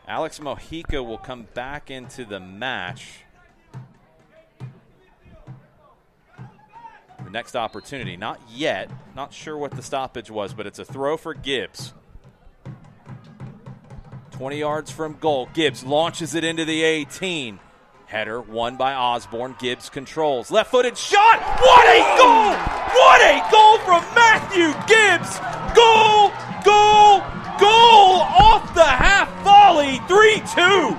Alex Mojica will come back into the match. The next opportunity, not yet. Not sure what the stoppage was, but it's a throw for Gibbs. 20 yards from goal. Gibbs launches it into the 18. Header won by Osborne. Gibbs controls. Left-footed shot. What a goal! What a goal from Matthew Gibbs! Goal! Goal! Goal! Off the half volley. 3-2.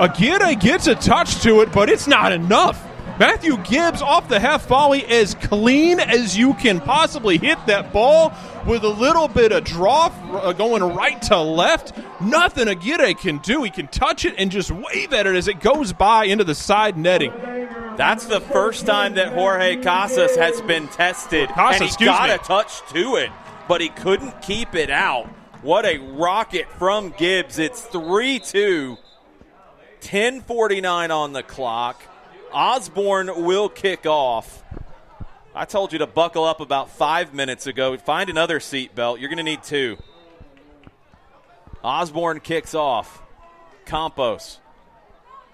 Aguirre gets a touch to it, but it's not enough. Matthew Gibbs off the half volley as clean as you can possibly hit that ball with a little bit of draw going right to left. Nothing Aguirre can do. He can touch it and just wave at it as it goes by into the side netting. That's the first time that Jorge Casas has been tested, and he got a touch to it, but he couldn't keep it out. What a rocket from Gibbs. It's 3-2. 10:49 on the clock. Osborne will kick off. I told you to buckle up about 5 minutes ago. Find another seat belt. You're going to need 2. Osborne kicks off. Campos.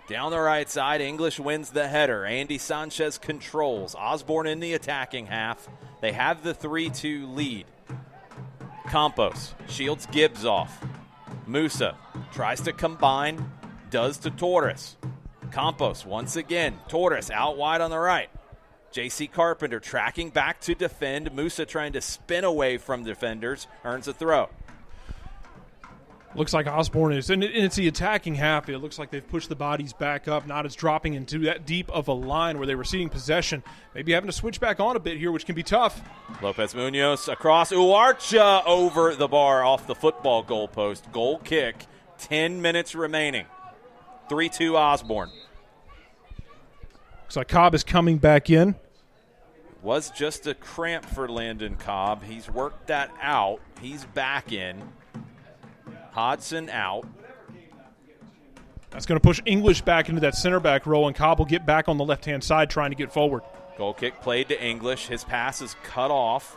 Down the right side, English wins the header. Andy Sanchez controls. Osborne in the attacking half. They have the 3-2 lead. Campos shields Gibbs off. Musa tries to combine. Does to Torres. Campos once again. Torres out wide on the right. J.C. Carpenter tracking back to defend. Musa trying to spin away from defenders. Earns a throw. Looks like Osborne is, and it's the attacking half. It looks like they've pushed the bodies back up, not as dropping into that deep of a line where they were ceding possession. Maybe having to switch back on a bit here, which can be tough. Lopez Munoz across. Uarcha over the bar off the football goalpost. Goal kick. 10 minutes remaining. 3-2 Osborne. Looks like Cobb is coming back in. Was just a cramp for Landon Cobb. He's worked that out. He's back in. Hodson out. That's going to push English back into that center back role, and Cobb will get back on the left-hand side trying to get forward. Goal kick played to English. His pass is cut off.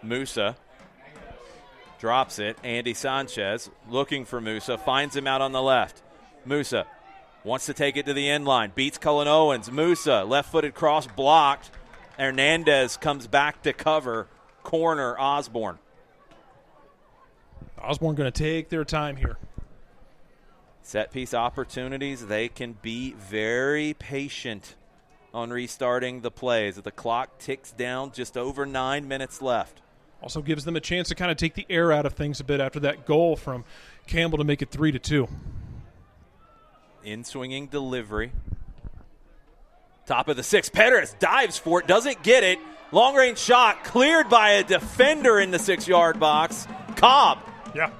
Musa drops it. Andy Sanchez looking for Musa. Finds him out on the left. Musa wants to take it to the end line. Beats Cullen Owens. Musa, left-footed cross blocked. Hernandez comes back to cover. Corner, Osborne. Osborne going to take their time here. Set-piece opportunities, they can be very patient on restarting the plays. The clock ticks down, just over 9 minutes left. Also gives them a chance to kind of take the air out of things a bit after that goal from Campbell to make it 3-2. In-swinging delivery. Top of the sixth, Pettis dives for it, doesn't get it. Long-range shot cleared by a defender in the 6-yard box. Cobb. Yeah.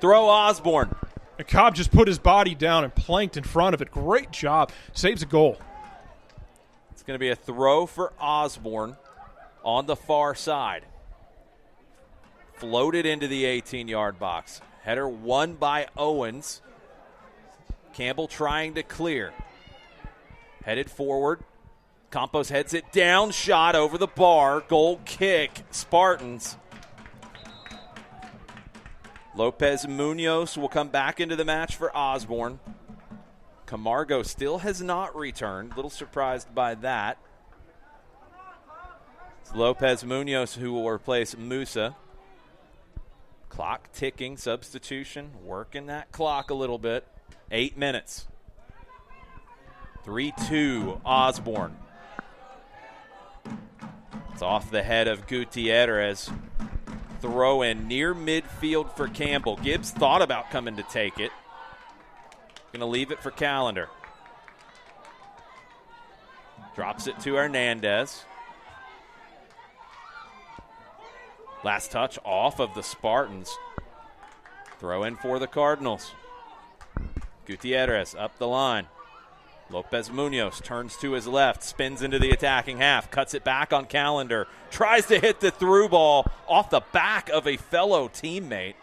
Throw Osborne. And Cobb just put his body down and planked in front of it. Great job. Saves a goal. It's going to be a throw for Osborne on the far side. Floated into the 18-yard box. Header won by Owens. Campbell trying to clear. Headed forward. Campos heads it down. Shot over the bar. Goal kick. Spartans. Lopez Munoz will come back into the match for Osborne. Camargo still has not returned. A little surprised by that. It's Lopez Munoz who will replace Musa. Clock ticking. Substitution. Working that clock a little bit. 8 minutes. 3-2 Osborne. It's off the head of Gutierrez. Throw in near midfield for Campbell. Gibbs thought about coming to take it. Going to leave it for Callender. Drops it to Hernandez. Last touch off of the Spartans. Throw in for the Cardinals. Gutierrez up the line. Lopez Munoz turns to his left, spins into the attacking half, cuts it back on Callender, tries to hit the through ball off the back of a fellow teammate.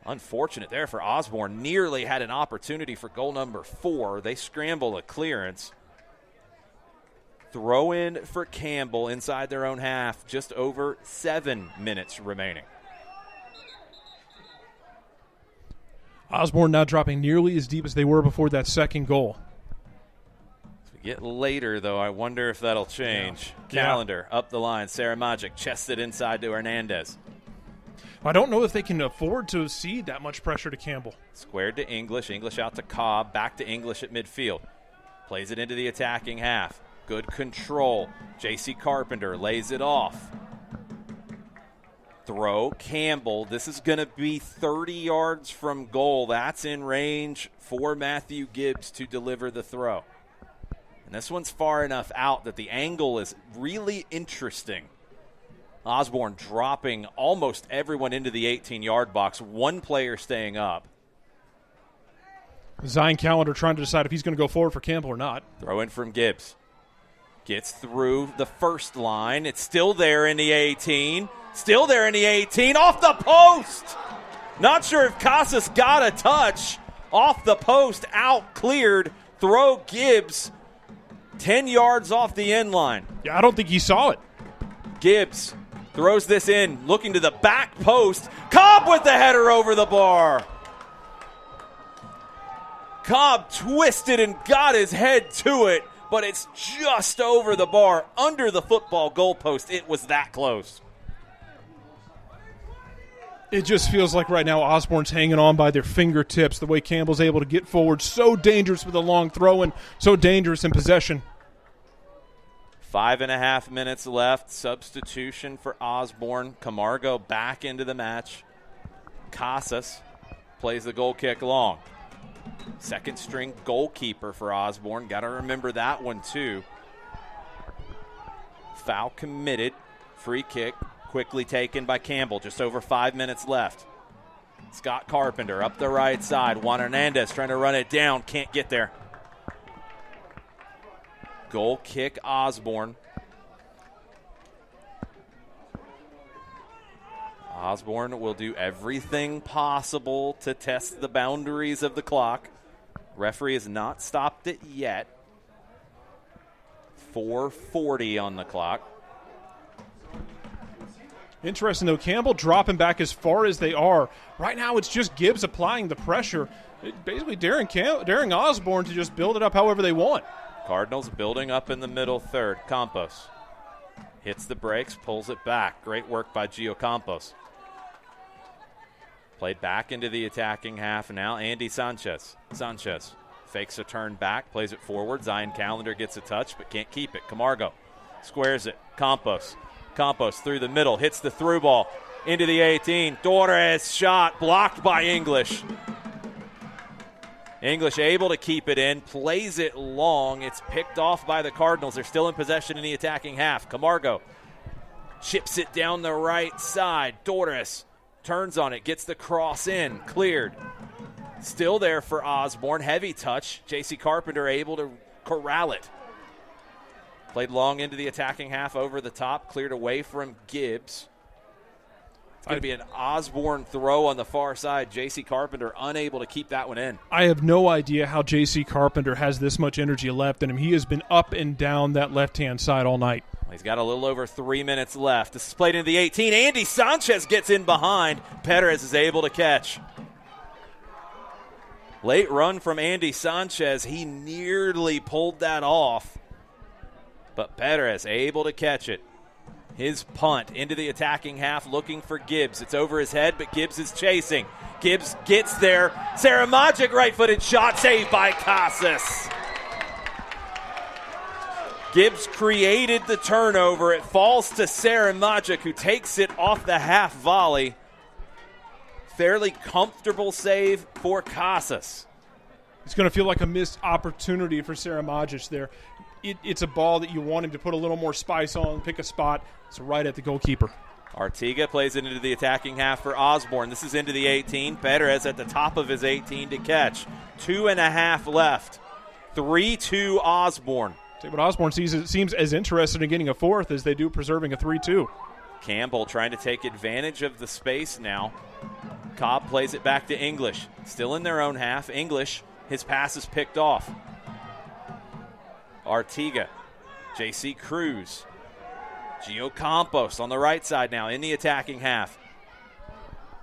Unfortunate there for Osborne. Nearly had an opportunity for goal number 4. They scramble a clearance. Throw in for Campbell inside their own half. Just over 7 minutes remaining. Osborne now dropping nearly as deep as they were before that second goal. Get later, though. I wonder if that'll change. Yeah. Callender up the line. Saramagic chested inside to Hernandez. I don't know if they can afford to cede that much pressure to Campbell. Squared to English. English out to Cobb. Back to English at midfield. Plays it into the attacking half. Good control. J.C. Carpenter lays it off. Throw. Campbell. This is going to be 30 yards from goal. That's in range for Matthew Gibbs to deliver the throw. And this one's far enough out that the angle is really interesting. Osborne dropping almost everyone into the 18-yard box. One player staying up. Zion Callender trying to decide if he's going to go forward for Campbell or not. Throw in from Gibbs. Gets through the first line. It's still there in the 18. Still there in the 18. Off the post! Not sure if Casas got a touch. Off the post. Out. Cleared. Throw Gibbs. 10 yards off the end line. Yeah, I don't think he saw it. Gibbs throws this in, looking to the back post. Cobb with the header over the bar. Cobb twisted and got his head to it, but it's just over the bar, under the football goalpost. It was that close. It just feels like right now Osborne's hanging on by their fingertips, the way Campbell's able to get forward. So dangerous with a long throw and so dangerous in possession. 5.5 minutes left. Substitution for Osborne. Camargo back into the match. Casas plays the goal kick long. Second string goalkeeper for Osborne. Got to remember that one too. Foul committed. Free kick. Quickly taken by Campbell. Just over 5 minutes left. Scott Carpenter up the right side. Juan Hernandez trying to run it down. Can't get there. Goal kick, Osborne. Osborne will do everything possible to test the boundaries of the clock. Referee has not stopped it yet. 4:40 on the clock. Interesting, though. Campbell dropping back as far as they are. Right now, it's just Gibbs applying the pressure. Basically, daring Osborne to just build it up however they want. Cardinals building up in the middle third. Campos hits the brakes, pulls it back. Great work by Gio Campos. Played back into the attacking half. Now Andy Sanchez. Sanchez fakes a turn back, plays it forward. Zion Callender gets a touch, but can't keep it. Camargo squares it. Campos through the middle, hits the through ball into the 18. Torres shot blocked by English. English able to keep it in, plays it long. It's picked off by the Cardinals. They're still in possession in the attacking half. Camargo chips it down the right side. Torres turns on it, gets the cross in, cleared. Still there for Osborne. Heavy touch. J.C. Carpenter able to corral it. Played long into the attacking half over the top, cleared away from Gibbs. It's going to be an Osborne throw on the far side. J.C. Carpenter unable to keep that one in. I have no idea how J.C. Carpenter has this much energy left in him. He has been up and down that left-hand side all night. He's got a little over 3 minutes left. This is played into the 18. Andy Sanchez gets in behind. Perez is able to catch. Late run from Andy Sanchez. He nearly pulled that off. But Perez able to catch it. His punt into the attacking half looking for Gibbs. It's over his head, but Gibbs is chasing. Gibbs gets there. Saramagic right-footed shot saved by Casas. Gibbs created the turnover. It falls to Saramagic, who takes it off the half volley. Fairly comfortable save for Casas. It's going to feel like a missed opportunity for Saramagic there. It's a ball that you want him to put a little more spice on, pick a spot. It's right at the goalkeeper. Artiga plays it into the attacking half for Osborne. This is into the 18. Perez at the top of his 18 to catch. 2.5 left. 3-2 Osborne. See what Osborne seems as interested in getting a fourth as they do preserving a 3-2. Campbell trying to take advantage of the space now. Cobb plays it back to English. Still in their own half. English, his pass is picked off. Artiga, J.C. Cruz, Gio Campos on the right side now in the attacking half.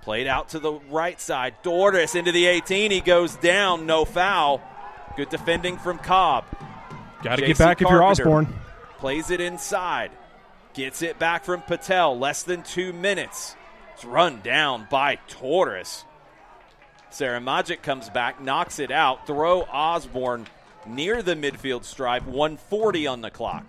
Played out to the right side. Torres into the 18. He goes down. No foul. Good defending from Cobb. Got to get back if you're Osborne. Plays it inside. Gets it back from Patel. Less than 2 minutes. It's run down by Torres. Saramagic comes back, knocks it out. Throw Osborne near the midfield stripe. 1:40 on the clock.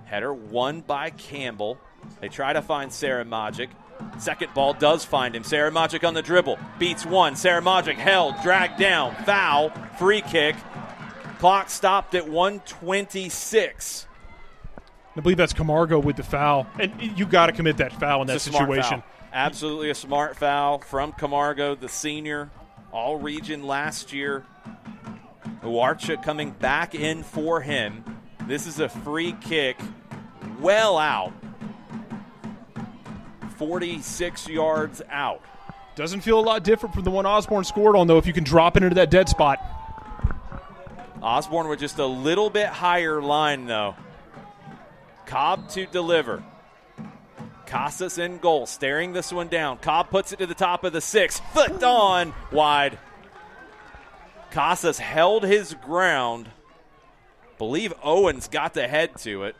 Header won by Campbell. They try to find Saramagic. Second ball does find him. Saramagic on the dribble. Beats one. Saramagic held, dragged down. Foul. Free kick. Clock stopped at 1:26. I believe that's Camargo with the foul. And you got to commit that foul in that situation. Foul. Absolutely a smart foul from Camargo, the senior. All-region last year. Uarcha coming back in for him. This is a free kick. Well out. 46 yards out. Doesn't feel a lot different from the one Osborne scored on, though, if you can drop it into that dead spot. Osborne with just a little bit higher line, though. Cobb to deliver. Casas in goal, staring this one down. Cobb puts it to the top of the 6. Foot on, wide. Casas held his ground. Believe Owens got the head to it.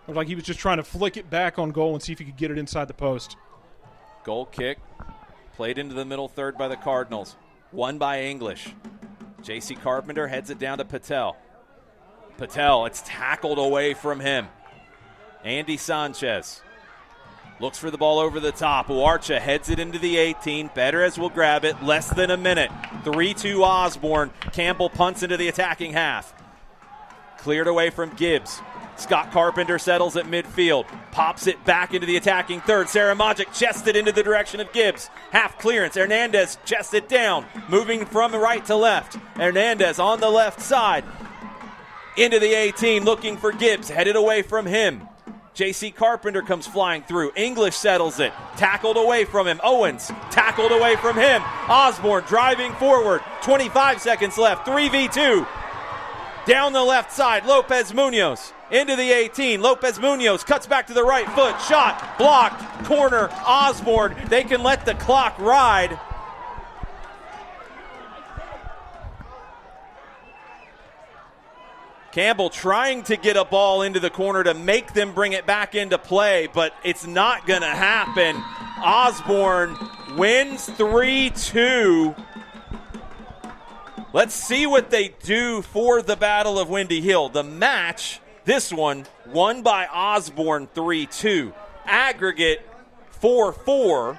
Looked like he was just trying to flick it back on goal and see if he could get it inside the post. Goal kick. Played into the middle third by the Cardinals. Won by English. J.C. Carpenter heads it down to Patel. Patel, it's tackled away from him. Andy Sanchez looks for the ball over the top. Uarcha heads it into the 18. Perez will grab it. Less than a minute. 3-2 Osborne. Campbell punts into the attacking half. Cleared away from Gibbs. Scott Carpenter settles at midfield, pops it back into the attacking third. Saramagic chests it into the direction of Gibbs. Half clearance. Hernandez chests it down, moving from right to left. Hernandez on the left side. Into the 18, looking for Gibbs, headed away from him. J.C. Carpenter comes flying through. English settles it. Tackled away from him. Owens tackled away from him. Osborne driving forward. 25 seconds left. 3v2. Down the left side, Lopez Munoz. Into the 18. Lopez Munoz cuts back to the right foot. Shot. Blocked. Corner. Osborne. They can let the clock ride. Campbell trying to get a ball into the corner to make them bring it back into play, but it's not going to happen. Osborne wins 3-2. Let's see what they do for the Battle of Windy Hill. The match, this one, won by Osborne 3-2. Aggregate 4-4.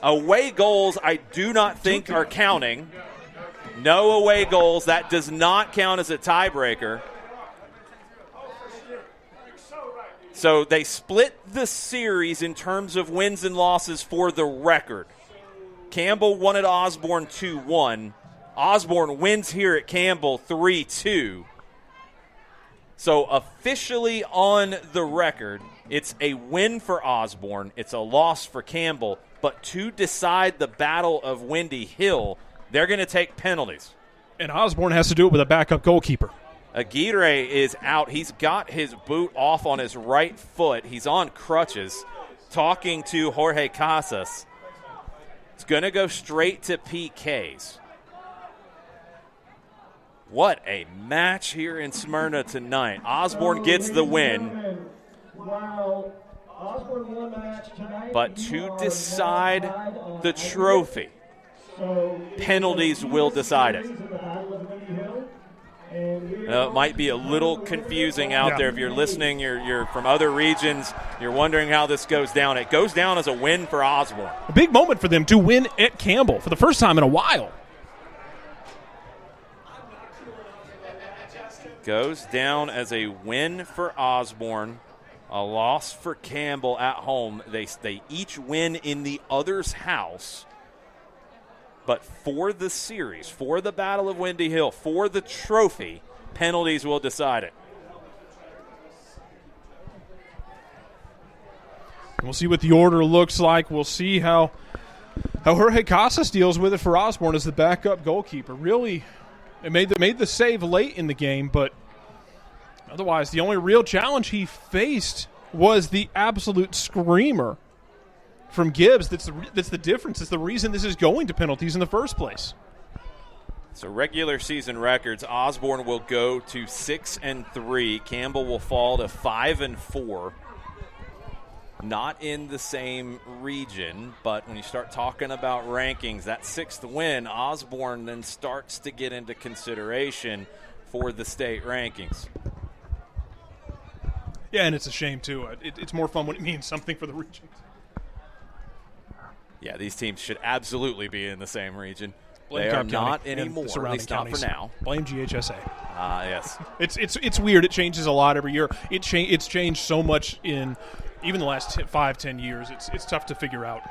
Away goals I do not think are counting. No away goals. That does not count as a tiebreaker. So they split the series in terms of wins and losses for the record. Campbell won at Osborne 2-1. Osborne wins here at Campbell 3-2. So officially on the record, it's a win for Osborne. It's a loss for Campbell. But to decide the Battle of Windy Hill, they're going to take penalties. And Osborne has to do it with a backup goalkeeper. Aguirre is out. He's got his boot off on his right foot. He's on crutches, talking to Jorge Casas. It's going to go straight to PKs. What a match here in Smyrna tonight. Osborne gets the win. But to decide the trophy, penalties will decide it. It might be a little confusing out there if you're listening, you're from other regions, you're wondering how this goes down. It goes down as a win for Osborne. A big moment for them to win at Campbell for the first time in a while. Goes down as a win for Osborne, a loss for Campbell at home. They each win in the other's house. But for the series, for the Battle of Windy Hill, for the trophy, penalties will decide it. We'll see what the order looks like. We'll see how Jorge Casas deals with it for Osborne as the backup goalkeeper. Really, it made the save late in the game, but otherwise the only real challenge he faced was the absolute screamer from Gibbs. That's the difference. It's the reason this is going to penalties in the first place. So regular season records, Osborne will go to 6-3. Campbell will fall to 5-4. Not in the same region, but when you start talking about rankings, that sixth win, Osborne then starts to get into consideration for the state rankings. Yeah, and it's a shame, too. It's more fun when it means something for the region. Yeah, these teams should absolutely be in the same region. Blame they are Cobb not County anymore, at least not for now. Blame GHSA. Yes. It's weird. It changes a lot every year. It's changed so much in even the last 5-10 years. It's tough to figure out.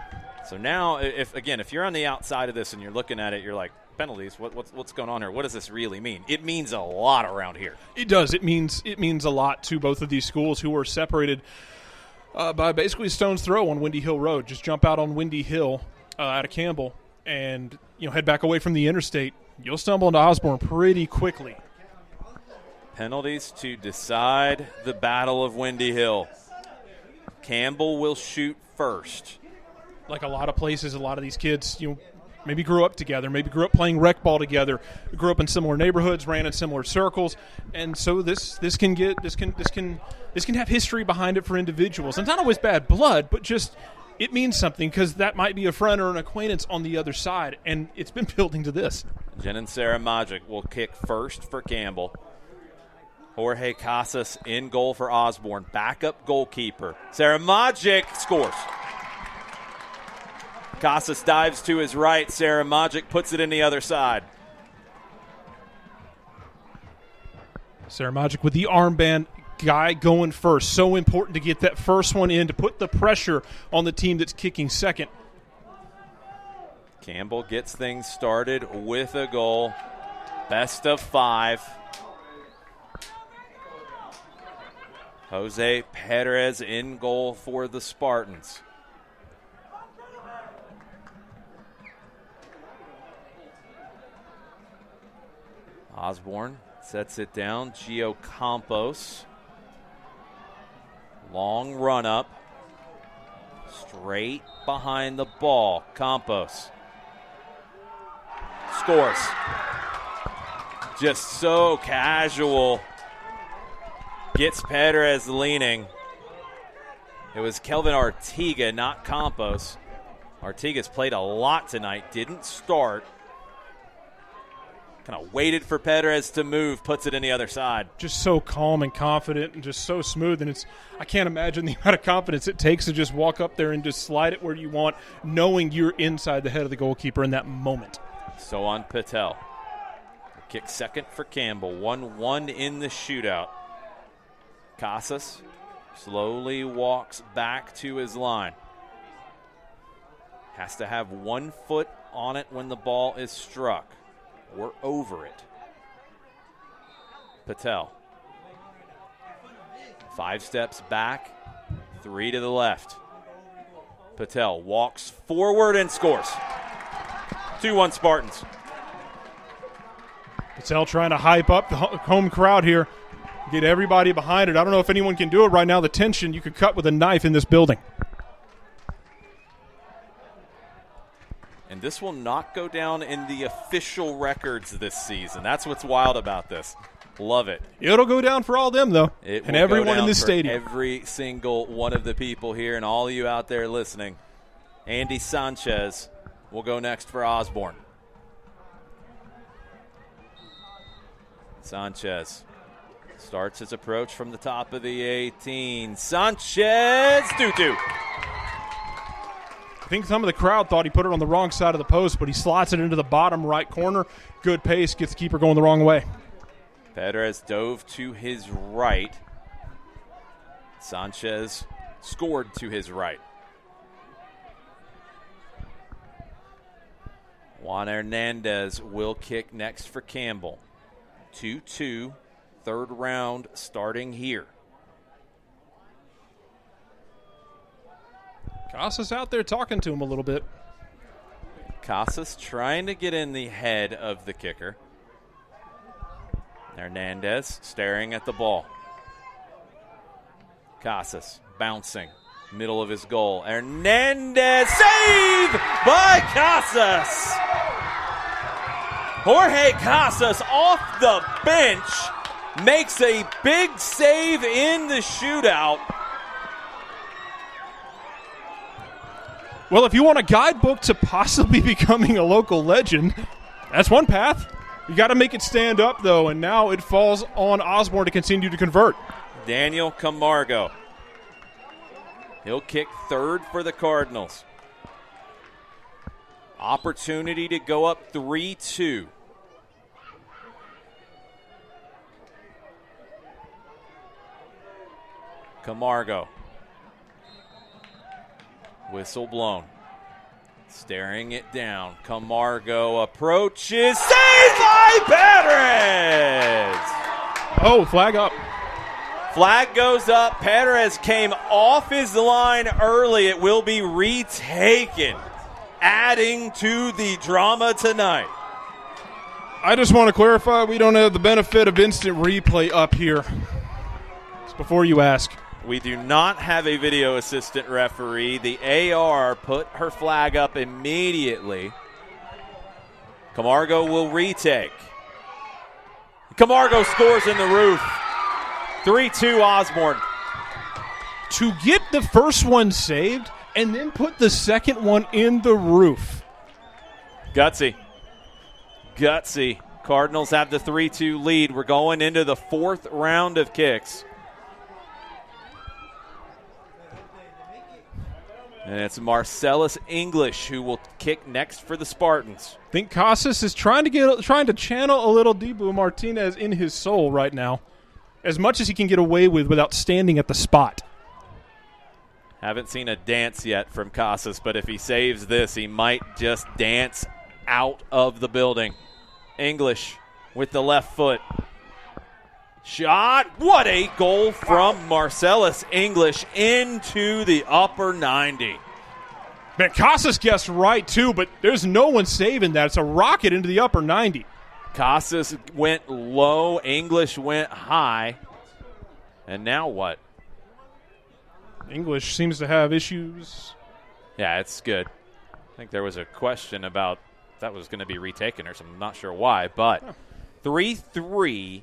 So now, if you're on the outside of this and you're looking at it, you're like, penalties, what's going on here? What does this really mean? It means a lot around here. It does. It means a lot to both of these schools who are separated by basically a stone's throw on Windy Hill Road. Just jump out on Windy Hill out of Campbell and head back away from the interstate. You'll stumble into Osborne pretty quickly. Penalties to decide the Battle of Windy Hill. Campbell will shoot first. Like a lot of places, a lot of these kids, maybe grew up together, maybe grew up playing rec ball together, grew up in similar neighborhoods, ran in similar circles, and so this can have history behind it for individuals. And it's not always bad blood, but just it means something because that might be a friend or an acquaintance on the other side, and it's been building to this. Jen and Sarah Majic will kick first for Campbell. Jorge Casas in goal for Osborne, backup goalkeeper. Sarah Majic scores. Casas dives to his right. Sarah Majic puts it in the other side. Sarah Magic with the armband. Guy going first. So important to get that first one in to put the pressure on the team that's kicking second. Campbell gets things started with a goal. Best of 5. Jose Perez in goal for the Spartans. Osborne sets it down. Gio Campos. Long run up. Straight behind the ball. Campos scores. Just so casual. Gets Perez leaning. It was Kelvin Artiga, not Campos. Artiga's played a lot tonight. Didn't start. Kind of waited for Perez to move, puts it in the other side. Just so calm and confident and just so smooth. And I can't imagine the amount of confidence it takes to just walk up there and just slide it where you want, knowing you're inside the head of the goalkeeper in that moment. So on Patel. Kick second for Campbell. 1-1 in the shootout. Casas slowly walks back to his line. Has to have 1 foot on it when the ball is struck. Or over it. Patel. 5 steps back, 3 to the left. Patel walks forward and scores. 2-1 Spartans. Patel trying to hype up the home crowd here. Get everybody behind it. I don't know if anyone can do it right now. The tension you could cut with a knife in this building. And this will not go down in the official records this season. That's what's wild about this. Love it. It'll go down for all them, though, and everyone in this stadium. Every single one of the people here and all of you out there listening. Andy Sanchez will go next for Osborne. Sanchez starts his approach from the top of the 18. Sanchez, 2-2. I think some of the crowd thought he put it on the wrong side of the post, but he slots it into the bottom right corner. Good pace, gets the keeper going the wrong way. Perez dove to his right. Sanchez scored to his right. Juan Hernandez will kick next for Campbell. 2-2, third round starting here. Casas out there talking to him a little bit. Casas trying to get in the head of the kicker. Hernandez staring at the ball. Casas bouncing, middle of his goal. Hernandez, save by Casas! Jorge Casas off the bench makes a big save in the shootout. Well, if you want a guidebook to possibly becoming a local legend, that's one path. You got to make it stand up, though, and now it falls on Osborne to continue to convert. Daniel Camargo. He'll kick third for the Cardinals. Opportunity to go up 3-2. Camargo. Whistle blown. Staring it down. Camargo approaches. Saved by Perez! Oh, flag up. Flag goes up. Perez came off his line early. It will be retaken. Adding to the drama tonight. I just want to clarify, we don't have the benefit of instant replay up here. It's before you ask. We do not have a video assistant referee. The AR put her flag up immediately. Camargo will retake. Camargo scores in the roof. 3-2 Osborne. To get the first one saved and then put the second one in the roof. Gutsy. Cardinals have the 3-2 lead. We're going into the fourth round of kicks. And it's Marcellus English who will kick next for the Spartans. I think Casas is trying to channel a little Dibu Martinez in his soul right now. as much as he can get away with without standing at the spot. Haven't seen a dance yet from Casas, but if he saves this, he might just dance out of the building. English with the left foot. Shot. What a goal from Marcellus English into the upper 90. Man, Casas guessed right, too, but there's no one saving that. It's a rocket into the upper 90. Casas went low. English went high. And now what? English seems to have issues. Yeah, it's good. I think there was a question about that was going to be retaken or something. I'm not sure why, but 3-3.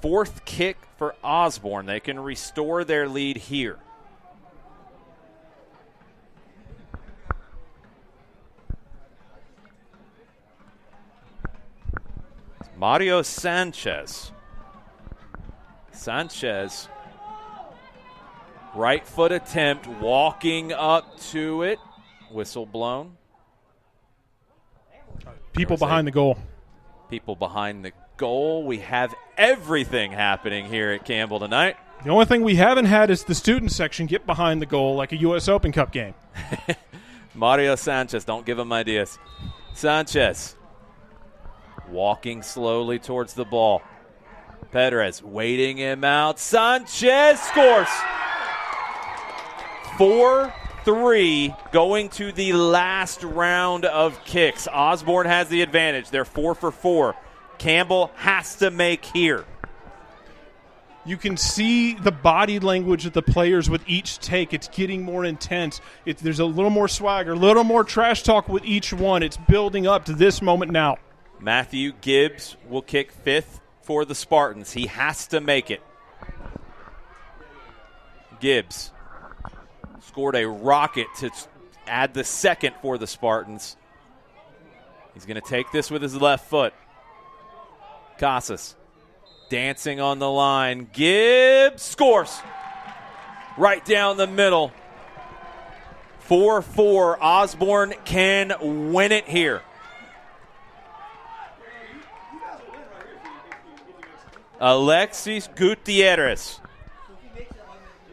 Fourth kick for Osborne. They can restore their lead here. Mario Sanchez. Right foot attempt, walking up to it. Whistle blown. People behind the goal. People behind the goal. We have everything happening here at Campbell tonight. The only thing we haven't had is the student section get behind the goal like a U.S. Open Cup game. Mario Sanchez, don't give him ideas. Sanchez walking slowly towards the ball. Perez waiting him out. Sanchez scores. 4-3 going to the last round of kicks. Osborne has the advantage. They're 4 for 4. Campbell has to make here. You can see the body language of the players with each take. It's getting more intense. There's a little more swagger, a little more trash talk with each one. It's building up to this moment now. Matthew Gibbs will kick fifth for the Spartans. He has to make it. Gibbs scored a rocket to add the second for the Spartans. He's going to take this with his left foot. Casas dancing on the line. Gibbs scores. Right down the middle. 4-4. Osborne can win it here. Alexis Gutierrez.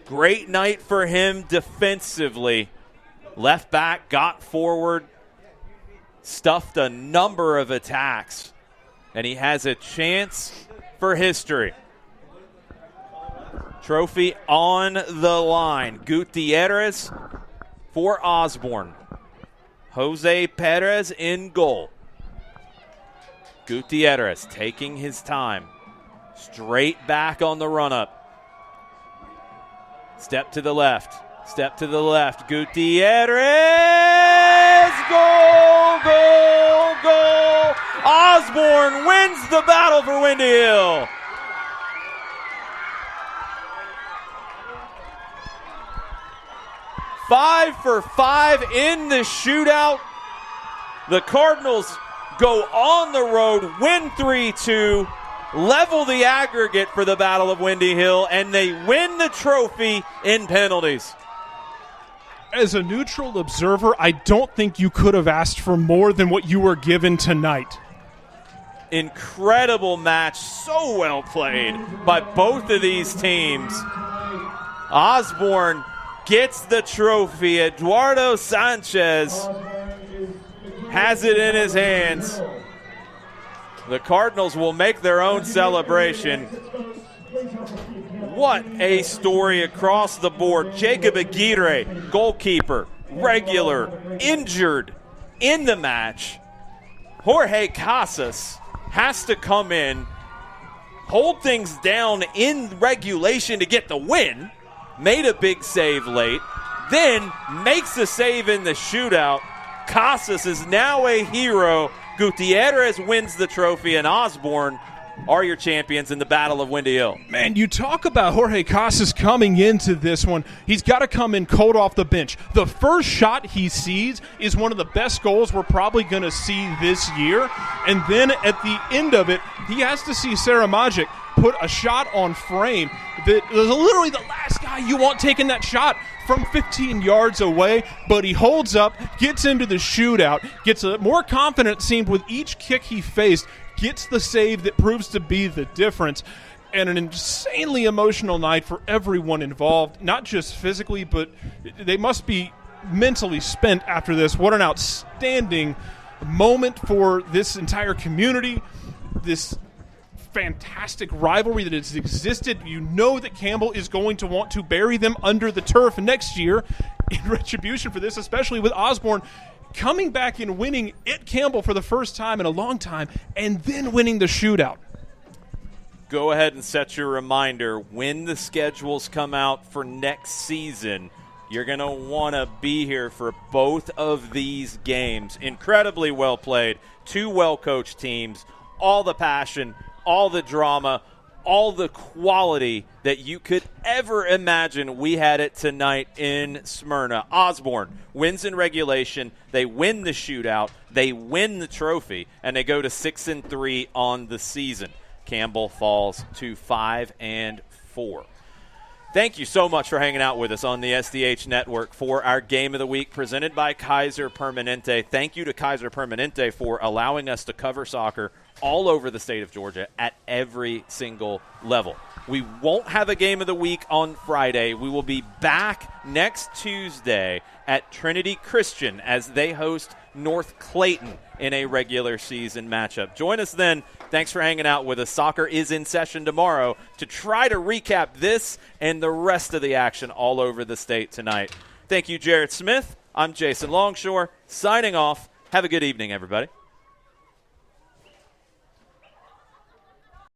Great night for him defensively. Left back, got forward, stuffed a number of attacks, and he has a chance for history. Trophy on the line. Gutierrez for Osborne. Jose Perez in goal. Gutierrez taking his time. Straight back on the run-up. Step to the left. Step to the left. Gutierrez! Goal! Goal! Goal! Osborne wins the battle for Windy Hill. Five for 5 in the shootout. The Cardinals go on the road, win 3-2. Level the aggregate for the Battle of Windy Hill, and they win the trophy in penalties. As a neutral observer, I don't think you could have asked for more than what you were given tonight. Incredible match, so well played by both of these teams. Osborne gets the trophy. Eduardo Sanchez has it in his hands. The Cardinals will make their own celebration. What a story across the board. Jacob Aguirre, goalkeeper, regular, injured in the match. Jorge Casas has to come in, hold things down in regulation to get the win, made a big save late, then makes a save in the shootout. Casas is now a hero. Gutierrez wins the trophy, and Osborne are your champions in the Battle of Windy Hill. Man, you talk about Jorge Casas coming into this one. He's got to come in cold off the bench. The first shot he sees is one of the best goals we're probably going to see this year. And then at the end of it, he has to see Sarah Magic put a shot on frame that was literally the last guy you want taking that shot from 15 yards away, but he holds up, gets into the shootout, gets a more confident, seemed with each kick he faced, gets the save that proves to be the difference. and an insanely emotional night for everyone involved, not just physically, but they must be mentally spent after this. What an outstanding moment for this entire community, this fantastic rivalry that has existed. You know that Campbell is going to want to bury them under the turf next year in retribution for this, especially with Osborne coming back and winning at Campbell for the first time in a long time, and then winning the shootout. Go ahead and set your reminder when the schedules come out for next season. You're going to want to be here for both of these games. Incredibly well played, two well-coached teams, all the passion, all the drama, all the quality that you could ever imagine. We had it tonight in Smyrna. Osborne wins in regulation. They win the shootout. They win the trophy, and they go to 6-3 on the season. Campbell falls to 5-4. Thank you so much for hanging out with us on the SDH Network for our Game of the Week presented by Kaiser Permanente. Thank you to Kaiser Permanente for allowing us to cover soccer all over the state of Georgia at every single level. We won't have a Game of the Week on Friday. We will be back next Tuesday at Trinity Christian as they host North Clayton in a regular season matchup. Join us then. Thanks for hanging out with us. Soccer is in session tomorrow to try to recap this and the rest of the action all over the state tonight. Thank you, Jarrett Smith. I'm Jason Longshore, signing off. Have a good evening, everybody.